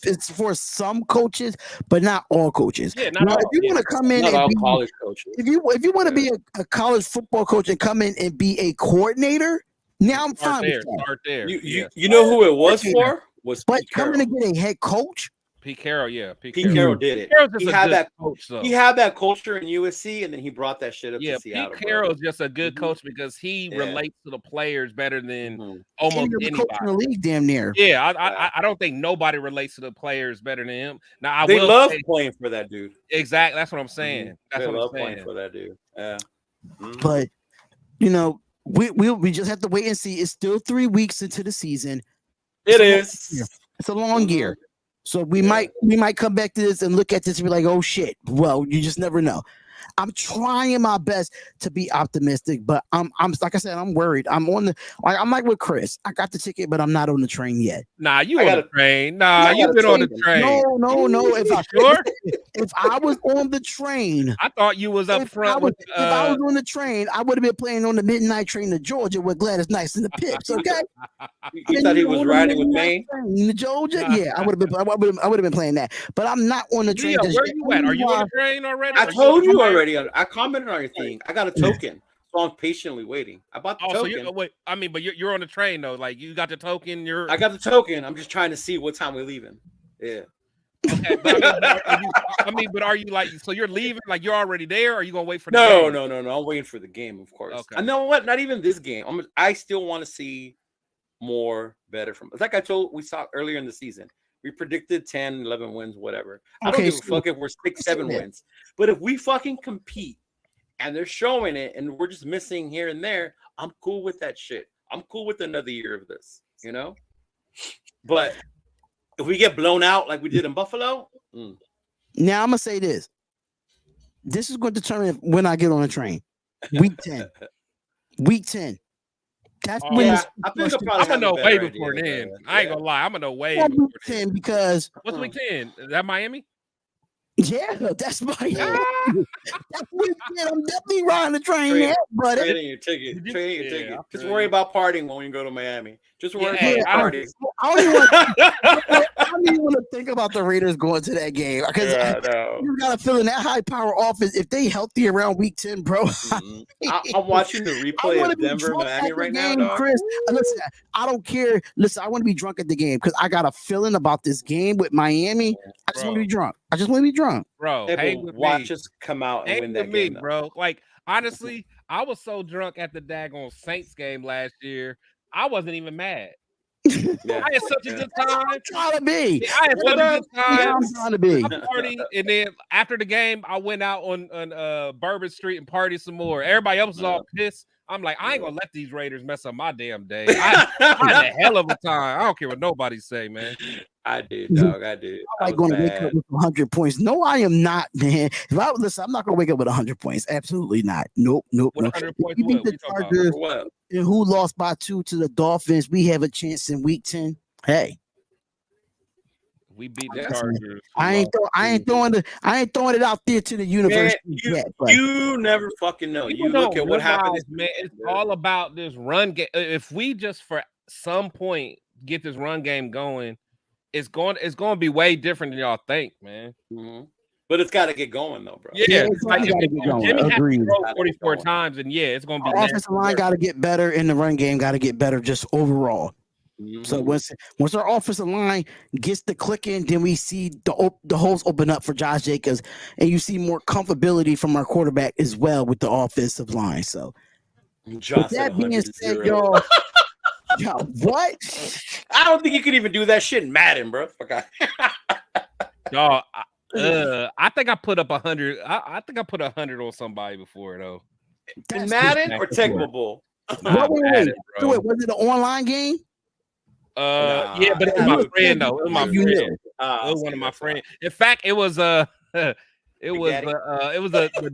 It's for some coaches, but not all coaches. Yeah, not all. If you want to come in, not all college coaches. If you want to be a college football coach and come in and be a coordinator, now I'm fine with that. Start there. You know who it was for? But coming to get a head coach. Pete Carroll, Pete Carroll did it. He had that coach, though. He had that culture in USC, and then he brought that shit up to Seattle. Pete Carroll is just a good coach because he relates to the players better than almost anybody in the league, damn near. Yeah, I don't think nobody relates to the players better than him. Now they love playing for that dude. Exactly, that's what I'm saying. That's what I'm saying. Playing for that dude. Yeah, but you know, we just have to wait and see. It's still 3 weeks into the season. It's a long year. So we might come back to this and look at this and be like, oh shit. Well, you just never know. I'm trying my best to be optimistic, but I'm like I said, I'm worried. I'm like with Chris. I got the ticket, but I'm not on the train yet. Nah, you on the train. Nah, you've been on the train. No. If I was on the train, I thought you was up front. If I was on the train, I would have been playing on the midnight train to Georgia with Gladys Knights in the Pips. Okay. You thought he was riding with Maine in Georgia? Yeah, I would have been playing that. But I'm not on the train. Where you at? Are you on the train already? I told you already. I commented on your thing. I got a token, so I'm patiently waiting. I bought the token. But you're on the train though. Like you got the token. I got the token. I'm just trying to see what time we're leaving. Yeah. Okay, but are you like? So you're leaving? Like you're already there? Or are you gonna wait for the game? No. I'm waiting for the game, of course. Okay. I know what? Not even this game. I still want to see more better from. Like we saw earlier in the season. We predicted 10, 11 wins, whatever. I don't give a fuck if we're 6, 7 wins. But if we fucking compete and they're showing it and we're just missing here and there, I'm cool with that shit. I'm cool with another year of this, you know? But if we get blown out like we did in Buffalo. Now I'm going to say this. This is going to determine when I get on the train. Week 10. Week 10. That's when I'm gonna know way before then. I ain't gonna lie. I'm gonna know way before then. Because what's week 10? Is that Miami? Yeah, that's Miami. That's week 10. I'm definitely riding the train there, buddy. Trading your ticket. Just worry about partying when you go to Miami. Just worry about partying. I don't even want to think about the Raiders going to that game because you got to feel in that high power offense. If they healthy around week 10, bro. I'm watching the replay of Denver Miami right now, Chris. Listen, I don't care. Listen, I want to be drunk at the game because I got a feeling about this game with Miami. I just want to be drunk. Bro. Watch us come out and win that game, bro. Like honestly, I was so drunk at the daggone Saints game last year. I wasn't even mad. I had such a good time. I'm trying to be. I had such a good time. I'm trying to be. I partied, and then after the game, I went out on Bourbon Street and partied some more. Everybody else was all pissed. I'm like, I ain't gonna let these Raiders mess up my damn day. I had a hell of a time. I don't care what nobody say, man. I did, dog. I did. I'm going to wake up with 100 points. No, I am not, man. I'm not going to wake up with 100 points. Absolutely not. Nope. 100 points. We beat the Chargers, and who lost by 2 to the Dolphins. We have a chance in week 10. Hey. We beat the Chargers. I ain't throwing it out there to the universe yet. But you never fucking know. You look at what happens, man. It's all about this run game. If we just for some point get this run game going, it's going to be way different than y'all think, man. Mm-hmm. But it's got to get going, though, bro. Yeah, it's got to get going. Jimmy has to throw 44 times, and it's going to be. Our offensive line got to get better, and the run game got to get better, just overall. So once our offensive line gets the click in, then we see the holes open up for Josh Jacobs, and you see more comfortability from our quarterback as well with the offensive line. So, Josh with that being said, y'all, what? I don't think you could even do that shit in Madden, bro. Okay. Y'all, I think I put up 100. I think I put 100 on somebody before though. In Madden or Tecmo Bowl? Wait. Was it an online game? Yeah, but it was my friend though. It was my friend. It was one of my friends. In fact, it was the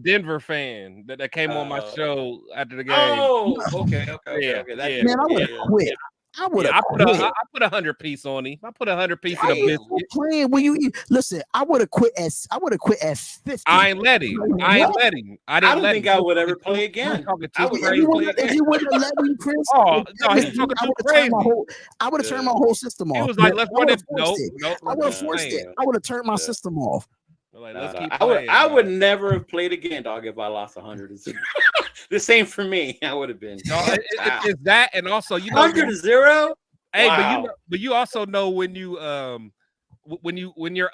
Denver fan that came on my show after the game. Oh, okay. Man, I would have quit. I would have quit. I put 100 piece on him. I put 100 piece in a biscuit. Playing when you listen, I would have quit at 50. I ain't let him. I don't think I would ever play again. If you wouldn't have let me, Chris, I would have turned my whole system off. It was like, let's run it. No, I would have forced it. I would have turned my system off. Like, let's keep playing, I would never have played again, dog, if I lost 100. The same for me. I would have been. No, it's that, and also 100-0. Hey, wow. but you also know when you're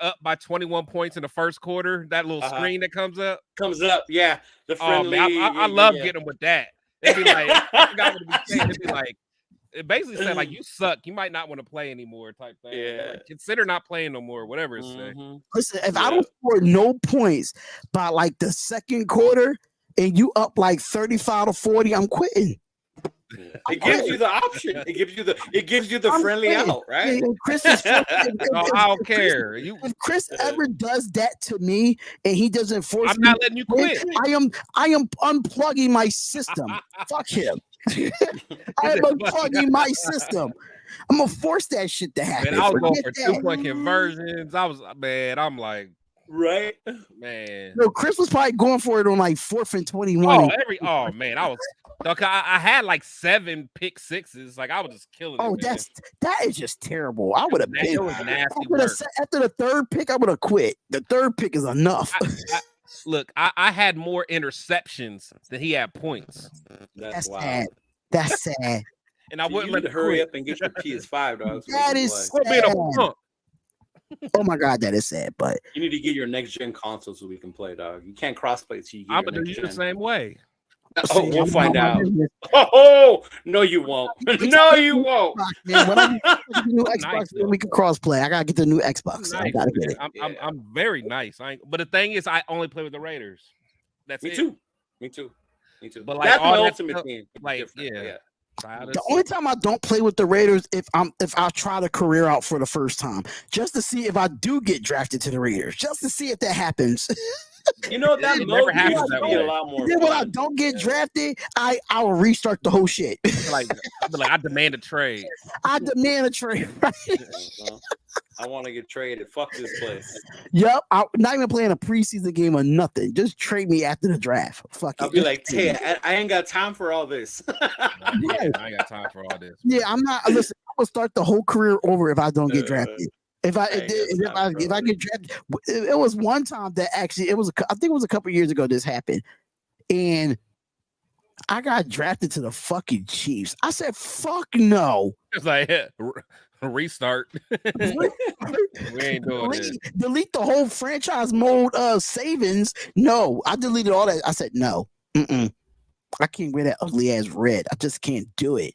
up by 21 points in the first quarter, that little screen that comes up. Yeah. The friendly. I love getting them with that. It'd be like, it'd be like, it basically said like, you suck, you might not want to play anymore type thing. Yeah. Like, consider not playing no more, whatever it says. Listen, if I don't score no points by like the second quarter and you up like 35-40, I'm quitting. It gives you the option. It gives you the friendly out, right? Yeah, Chris is I don't care. If Chris ever does that to me and he doesn't force I'm not letting you quit. I am unplugging my system. Fuck him. I am unplugging my system. I'm gonna force that shit to happen. Man, I was going for 2-point conversions. I'm like, right, man. No, Chris was probably going for it on like 4th and 21. I had like 7 pick sixes. Like I was just killing. That is just terrible. I would have been. After the third pick, I would have quit. The third pick is enough. I had more interceptions than he had points. That's wild. Sad. That's sad. And I wouldn't let hurry up and get your PS5, dog. That is sad. Oh my god, that is sad. But you need to get your next gen console so we can play, dog. You can't crossplay till you get I'm gonna do you the same way. Oh, we'll find out. Oh, no, you won't. No, you won't. Man, when I get the new Xbox, then we can crossplay. I gotta get the new Xbox. So I gotta get it. I'm very nice. But the thing is, I only play with the Raiders. That's Me it. too. But like, that's my ultimate team. Like, yeah. The only time I don't play with the Raiders if I try to career out for the first time, just to see if I do get drafted to the Raiders, just to see if that happens. You know that never happens that way. A lot more. Then when I don't get drafted, I will restart the whole shit. I demand a trade. I demand a trade. Right? I want to get traded. Fuck this place. Yep. I'm not even playing a preseason game or nothing. Just trade me after the draft. Fuck it. I'll be like, Tay, I ain't got time for all this. I ain't got time for all this. Yeah, I'm not. Listen, I will start the whole career over if I don't get drafted. If I get drafted, it was one time that actually I think it was a couple years ago this happened, and I got drafted to the fucking Chiefs. I said, "Fuck no!" It's like restart. We ain't doing this. Delete the whole franchise mode savings. No, I deleted all that. I said no. I can't wear that ugly ass red. I just can't do it.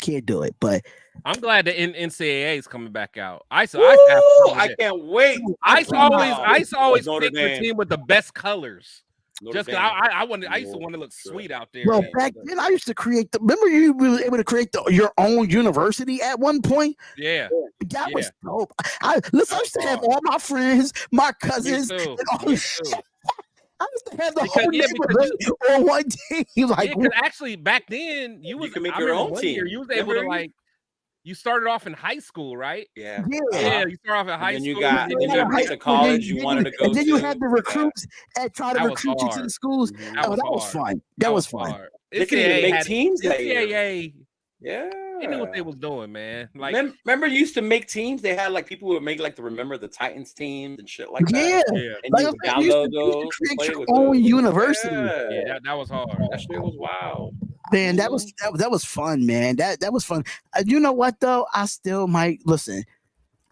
Can't do it. But I'm glad the NCAA is coming back out. I can't wait. Ice always pick the team with the best colors. Just because I used to want to look sweet out there. Well, back then I used to create remember you were able to create your own university at one point? Yeah. That was dope. I used to have all my friends, my cousins, and all I used to have the whole neighborhood on one team. Like, actually, back then you can make your own team. You was able to you started off in high school, right? Yeah. You start off in high school. And then you went to college you wanted to go. And then you had the recruits that try to recruit you to the schools. That was fun. That was fun. They could even make teams. NCAA. Yeah. They knew what they was doing, man. Like, remember you used to make teams? They had people who would make the Remember the Titans teams and shit like that. Yeah. And you download those. Create your own university. Yeah, that was hard. That shit was wild. Man, that was fun, man. That was fun. You know what though? I still might listen.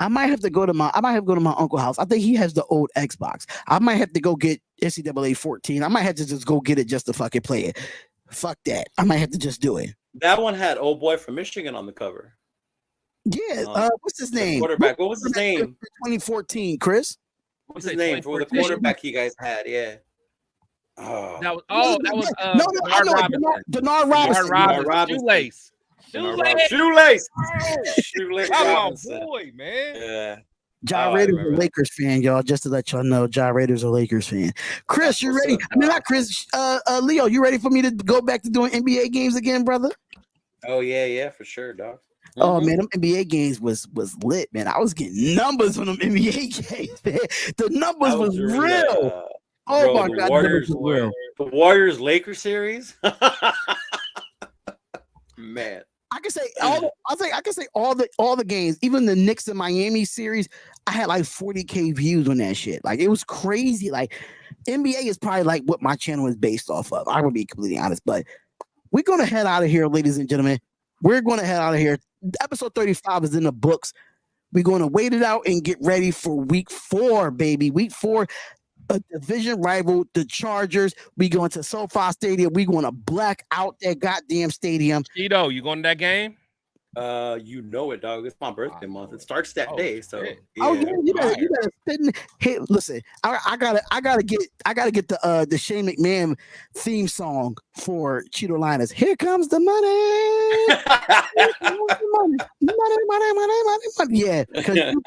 I might have to go to my uncle's house. I think he has the old Xbox. I might have to go get NCAA 14. I might have to just go get it just to fucking play it. Fuck that. I might have to just do it. That one had old boy from Michigan on the cover. Yeah. What's his name? Quarterback. What was his name? 2014, Chris. What's his name for the quarterback you guys had? Yeah. Oh. That was Denard Robinson. Shoelace. Come on, boy, man. Yeah. Ja Rader's a Lakers fan, y'all. Just to let y'all know, Ja Rader's a Lakers fan. Chris, you ready? I mean, not Chris. Leo, you ready for me to go back to doing NBA games again, brother? Oh yeah, for sure, dog. Oh man, them NBA games was lit, man. I was getting numbers on them NBA games, man. The numbers was real. Oh my god, the Warriors Lakers series. Man, I can say all the games, even the Knicks and Miami series. I had like 40K views on that shit. Like it was crazy. Like NBA is probably like what my channel is based off of. I will be completely honest, but we're gonna head out of here, ladies and gentlemen. We're gonna head out of here. Episode 35 is in the books. We're gonna wait it out and get ready for week 4, baby. Week 4. A division rival, the Chargers. We going to SoFi Stadium. We going to black out that goddamn stadium. Cheeto, you going to that game? You know it, dog. It's my birthday month. It starts that day. So you better sit in. Hey, listen, I gotta get the Shane McMahon theme song for Cheeto Linus. Here comes the money. Money. Yeah, because you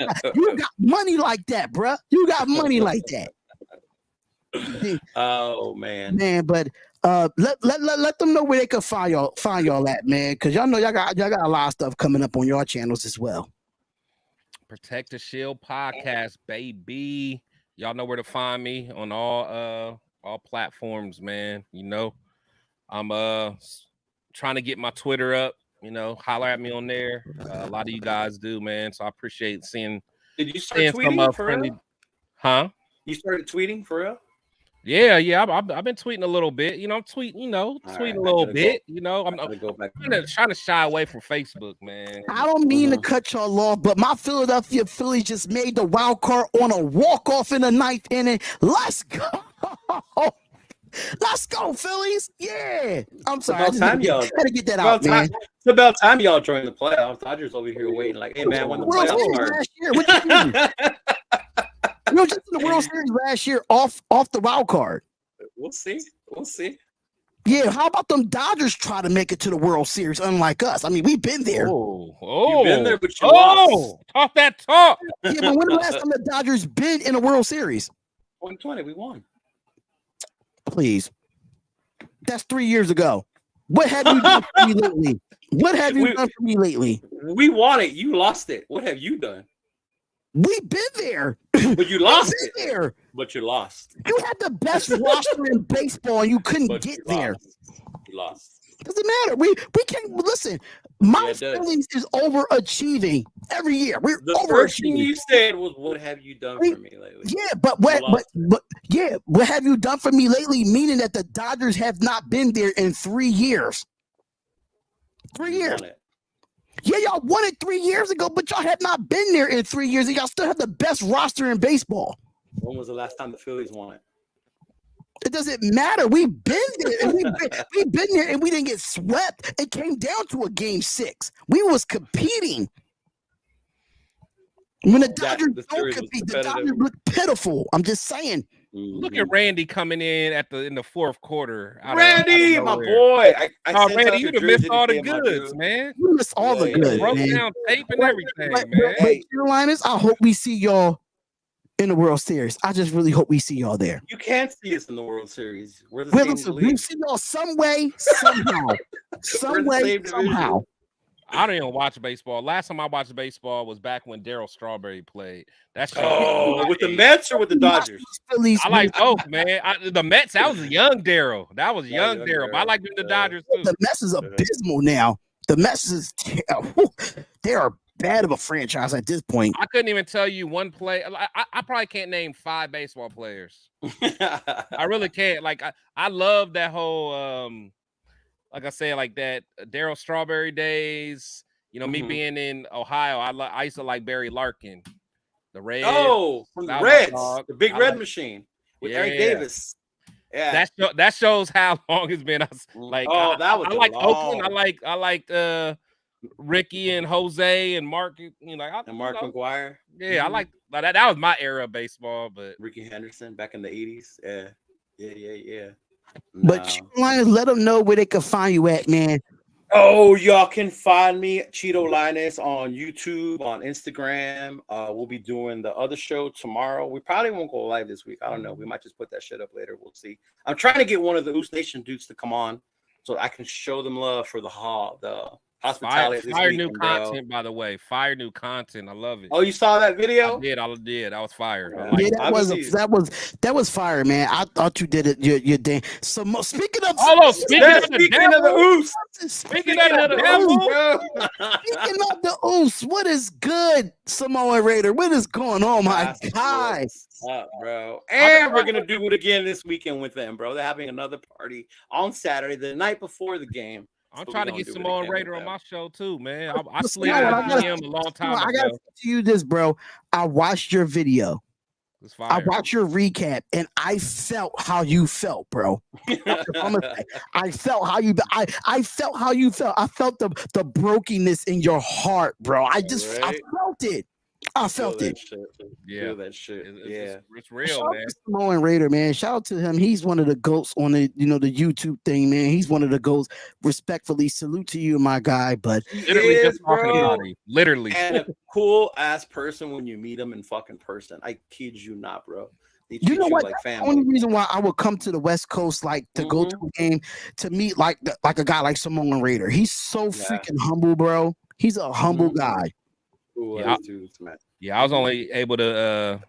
got money like that, bruh. You got money like that. Oh man, but let them know where they can find y'all at, man, because y'all know y'all got a lot of stuff coming up on your channels as well. Protect the Shield podcast, baby. Y'all know where to find me on all platforms, man. You know, I'm trying to get my Twitter up. You know, holler at me on there. A lot of you guys do, man. So I appreciate seeing. Did you start tweeting for friendly? Real? Huh? You started tweeting for real? Yeah. I've been tweeting a little bit. You know, I'm tweeting. A little bit. You know, I'm trying to shy away from Facebook, man. I don't mean to cut y'all off, but my Philadelphia Phillies just made the wild card on a walk-off in the 9th inning. Let's go. Let's go, Phillies. Yeah. I'm sorry. It's about time y'all gotta get that out, man. It's about time y'all join the playoffs. Dodgers over here waiting like, hey, man, when the playoffs start. Last year, what you mean? You know, just in the World Series last year off the wild card. We'll see. Yeah, how about them Dodgers try to make it to the World Series, unlike us? I mean, we've been there. You've been there, but you lost. Talk that talk. Yeah, but when the last time the Dodgers been in a World Series? 2020, we won. Please. That's 3 years ago. What have you done for me lately? What have you done for me lately? We won it. You lost it. What have you done? We've been there. But you lost it. There. But you lost. You had the best roster in baseball and you couldn't get there. You lost. Doesn't matter. We can't listen. My feelings is overachieving every year. We're the first thing you said was, "What have you done for me lately?" Yeah, but what have you done for me lately? Meaning that the Dodgers have not been there in 3 years. 3 years. Yeah, y'all won it 3 years ago, but y'all have not been there in 3 years, and y'all still have the best roster in baseball. When was the last time the Phillies won it? It doesn't matter. We've been there, and we've been there, and we didn't get swept. It came down to a game 6. We was competing. When the Dodgers don't compete, the Dodgers look pitiful. I'm just saying. Look at Randy coming in in the fourth quarter. Randy, my boy. Randy, you'd have missed all the goods, man. You missed all the goods, broke man. down tape and everything, man. Hey, Carolinas, I hope we see y'all in the World Series. I just really hope we see y'all there. You can't see us in the World Series. We're the same league. We see y'all some way, somehow. Somehow. I don't even watch baseball. Last time I watched baseball was back when Darryl Strawberry played. That's with the Mets or with the Dodgers? I like both, man. The Mets, that was a young Darryl. That was young Darryl. But I like the Dodgers too. The Mets is abysmal now. The Mets is they are bad of a franchise at this point. I couldn't even tell you one play. I probably can't name 5 baseball players. I really can't. Like I love that whole like I said, like that Daryl Strawberry days. You know, me being in Ohio, I used to like Barry Larkin, the Reds. Oh, from the Reds, the big red machine with Eric Davis. Yeah, that shows how long it's been. Like, that was I like Oakland. I liked Ricky and Jose and Mark. You know, and Mark McGuire. Yeah, I like that. That was my era of baseball. But Ricky Henderson back in the 80s. Yeah. But Lions, let them know where they can find you at, man. Oh, y'all can find me Cheeto Linus on YouTube, on Instagram. We'll be doing the other show tomorrow. We probably won't go live this week. I don't know. We might just put that shit up later. We'll see. I'm trying to get one of the Oost Nation dudes to come on so I can show them love for the hospitality. Fire new content, by the way. Fire new content. I love it. Oh, you saw that video? I did. That was fire. Yeah, that was fire, man. I thought you did it. Your day. So speaking of speaking of the Oos. Speaking of the Oos, what is good, Samoan Raider? What is going on, my guy? Up, bro. And we're gonna do it again this weekend with them, bro. They're having another party on Saturday, the night before the game. I'm trying to get Samoan Raider on my show too, man. I slid on him a long time ago. I gotta say to you this, bro. I watched your video. I watched your recap, and I felt how you felt, bro. I felt how you. I felt how you felt. I felt the brokenness in your heart, bro. I felt it. I felt it. Yeah, that shit. It's real, Shout man. out to Samoan Raider, man. Shout out to him. He's one of the goats on the the YouTube thing, man. He's one of the goats. Respectfully, salute to you, my guy. But literally just talking about him. Literally, and a cool ass person when you meet him in fucking person. I kid you not, bro. You know what? Like the only reason why I would come to the West Coast, like to go to a game, to meet like a guy like Samoan Raider. He's so freaking humble, bro. He's a humble guy. I was only able to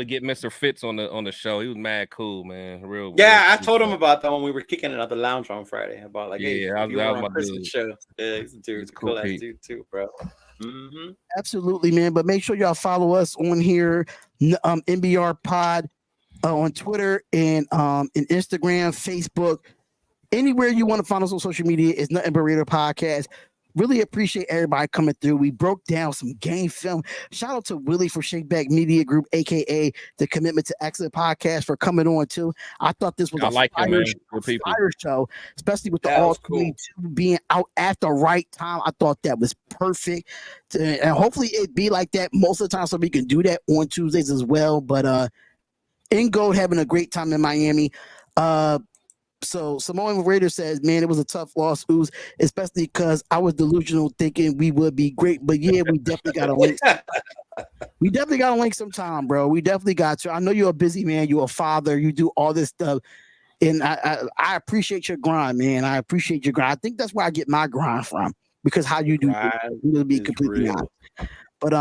get Mr. Fitz on the show. He was mad cool, man. Real. I told him about that when we were kicking it at the lounge on Friday. About like, that was my dude. Show. Yeah, he's a dude. He's a cool ass dude too, bro. Absolutely, man. But make sure y'all follow us on here, NBR Pod, on Twitter and in Instagram, Facebook, anywhere you want to find us on social media. It's Nothing But Raider Podcast. Really appreciate everybody coming through. We broke down some game film. Shout out to Willie for Shakeback Media Group, aka the Commitment to Excellent Podcast, for coming on too. I thought this was a fire show, especially with the all-22 being out at the right time. I thought that was perfect, and hopefully it be like that most of the time, so we can do that on Tuesdays as well. But Ingold having a great time in Miami. So Samoan Raider says, man, it was a tough loss, Ooze, especially because I was delusional thinking we would be great. But yeah, we definitely got to link. We definitely got to link sometime, bro. We definitely got to. I know you're a busy man. You're a father. You do all this stuff. And I appreciate your grind, man. I appreciate your grind. I think that's where I get my grind from, because how you do it, to be completely honest. But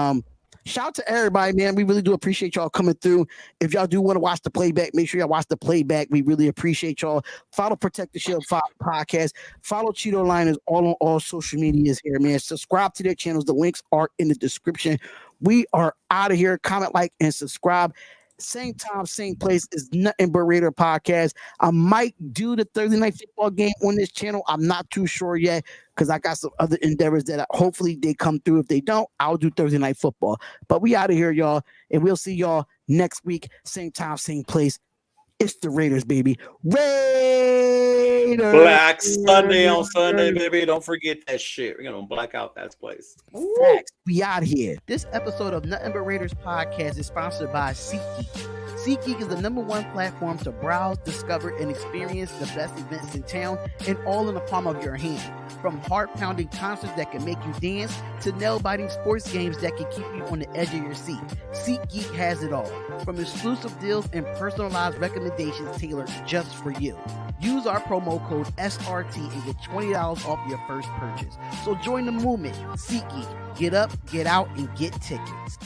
shout out to everybody, man. We really do appreciate y'all coming through. If y'all do want to watch the playback, make sure y'all watch the playback. We really appreciate y'all. Follow Protect the Shield podcast. Follow Cheeto Liners on all social medias here, man. Subscribe to their channels. The links are in the description. We are out of here. Comment, like, and subscribe. Same time, same place is Nothing But Raider Podcast. I might do the Thursday night football game on this channel. I'm not too sure yet, because I got some other endeavors that hopefully they come through. If they don't, I'll do Thursday night football. But we out of here, y'all, and we'll see y'all next week. Same time, same place. It's the Raiders, baby. Raiders. Black Sunday on Sunday, baby. Don't forget that shit. We're going to black out that place. Facts. We out here. This episode of Nothing But Raiders Podcast is sponsored by SeatGeek. SeatGeek is the #1 platform to browse, discover, and experience the best events in town, and all in the palm of your hand. From heart-pounding concerts that can make you dance to nail-biting sports games that can keep you on the edge of your seat, SeatGeek has it all. From exclusive deals and personalized recommendations tailored just for you. Use our promo code SRT and get $20 off your first purchase. So join the movement. SeatGeek. Get up, get out, and get tickets.